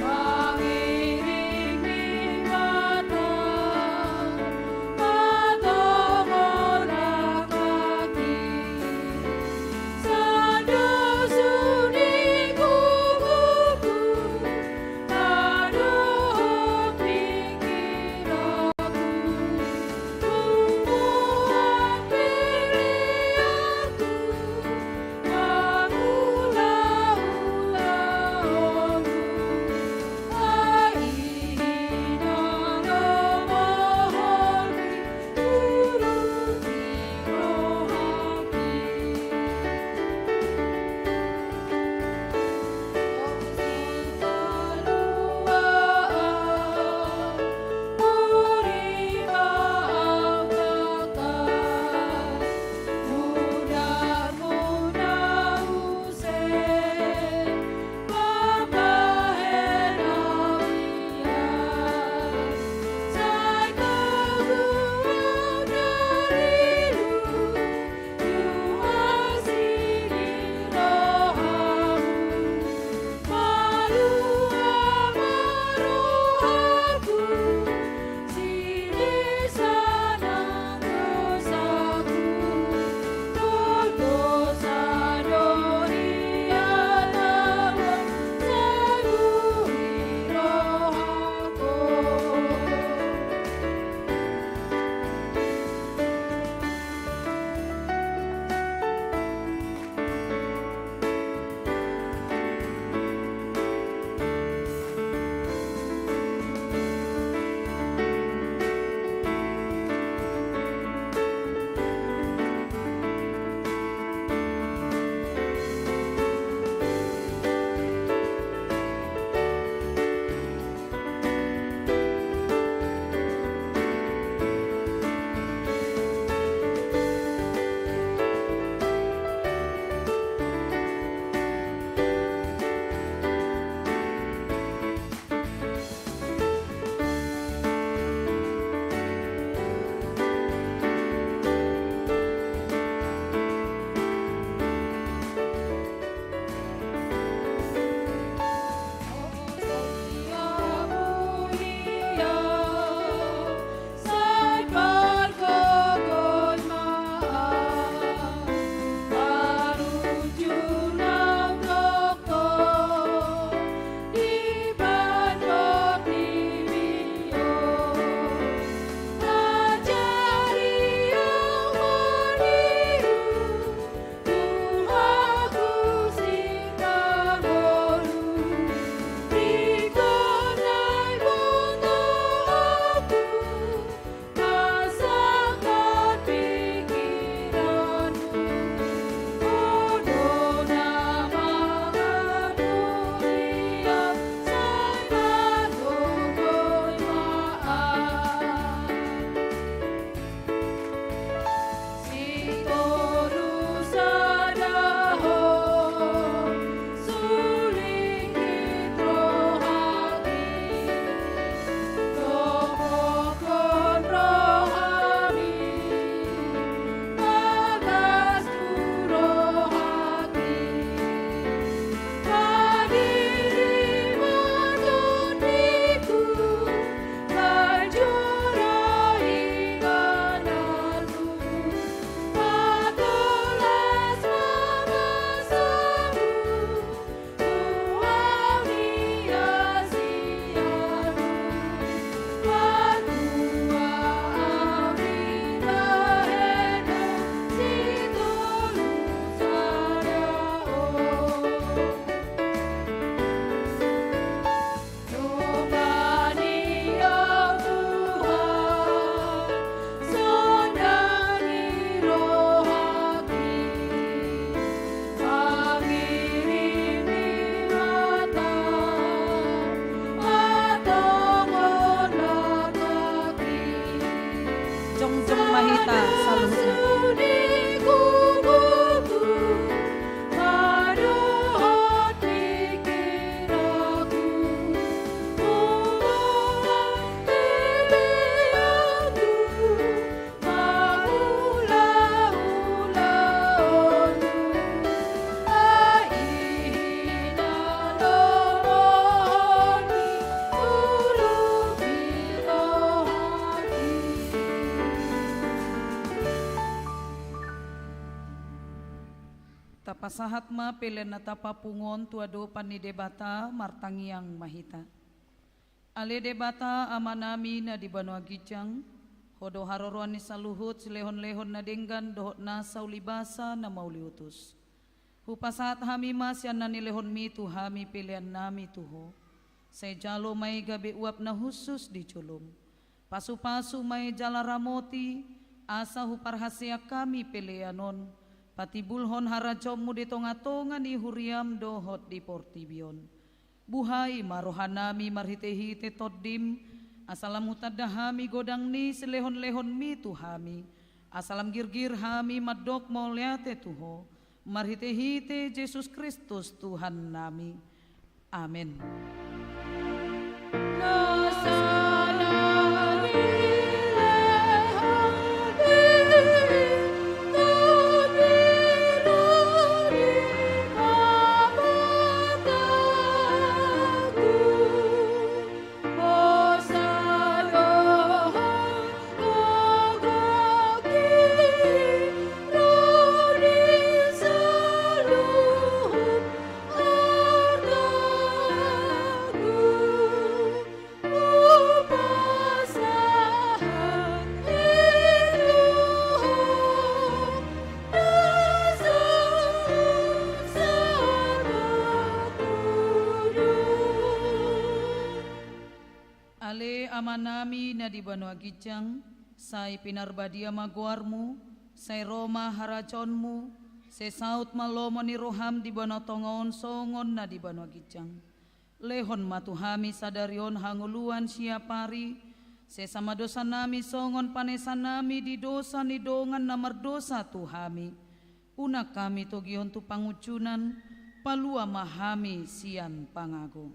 Pangiring Tapasahat ma pelen na tapapungon tuado pani debata martangiang mahita. Ale debata amanami na di Banua Gijang, hodo haroroan ni saluhut silehon-lehon na denggan dohot na saulibasa na mauliutus. Hupasahat hami mas yan na nilehon mi tu hami pilihan nami tuho. Say jalo may gabi uap na husus di culum. Pasu-pasu may jala ramoti, asa huparhasya kami pilihanon. Pati bulhon harajom di tonga-tonga ni huriam dohot di portibion. Buhay marohanami marhite-hite toddim, asalam hutadahami godang ni selehon-lehon mi tuhami, asalam girgir hami madok moliate tuho, marhite-hite Yesus Kristus Tuhan nami. Amin. Ale amanami na di Banua Gijang, say pinarbadia maguarmu, say Roma haraconmu, say saut malomo ni roham di Banua Tongon songon na di Banua Gijang. Lehon matuhami sadarion hanguluan siapari, say sama dosa nami songon panesan nami di dosa ni dongan na mardosa tuhami. Una kami togion tu pangucunan, palua mahami sian pangago.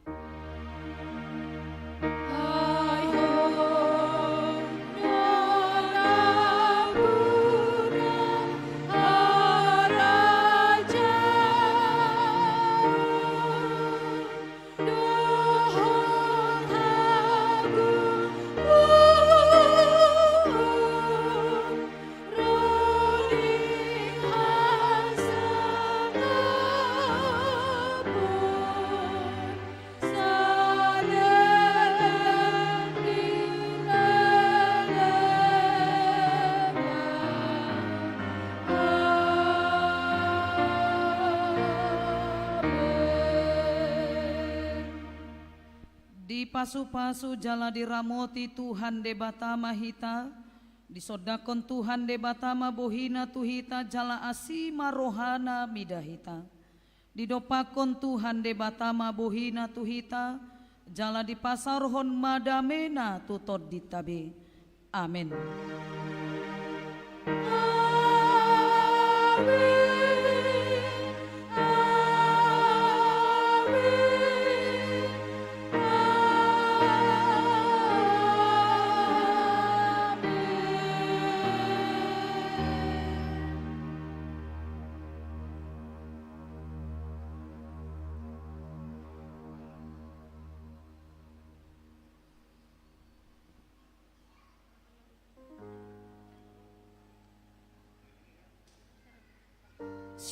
Di pasu-pasu jala diramoti Tuhan debatama hita, disodakon Tuhan debatama bohina tuhita jala asima rohana midahita. Didopakon Tuhan debatama bohina tuhita, jala di pasarhon madamena tutod ditabe. Amin.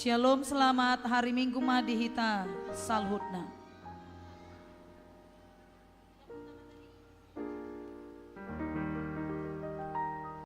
Shalom, selamat hari Minggu madihita salhutna.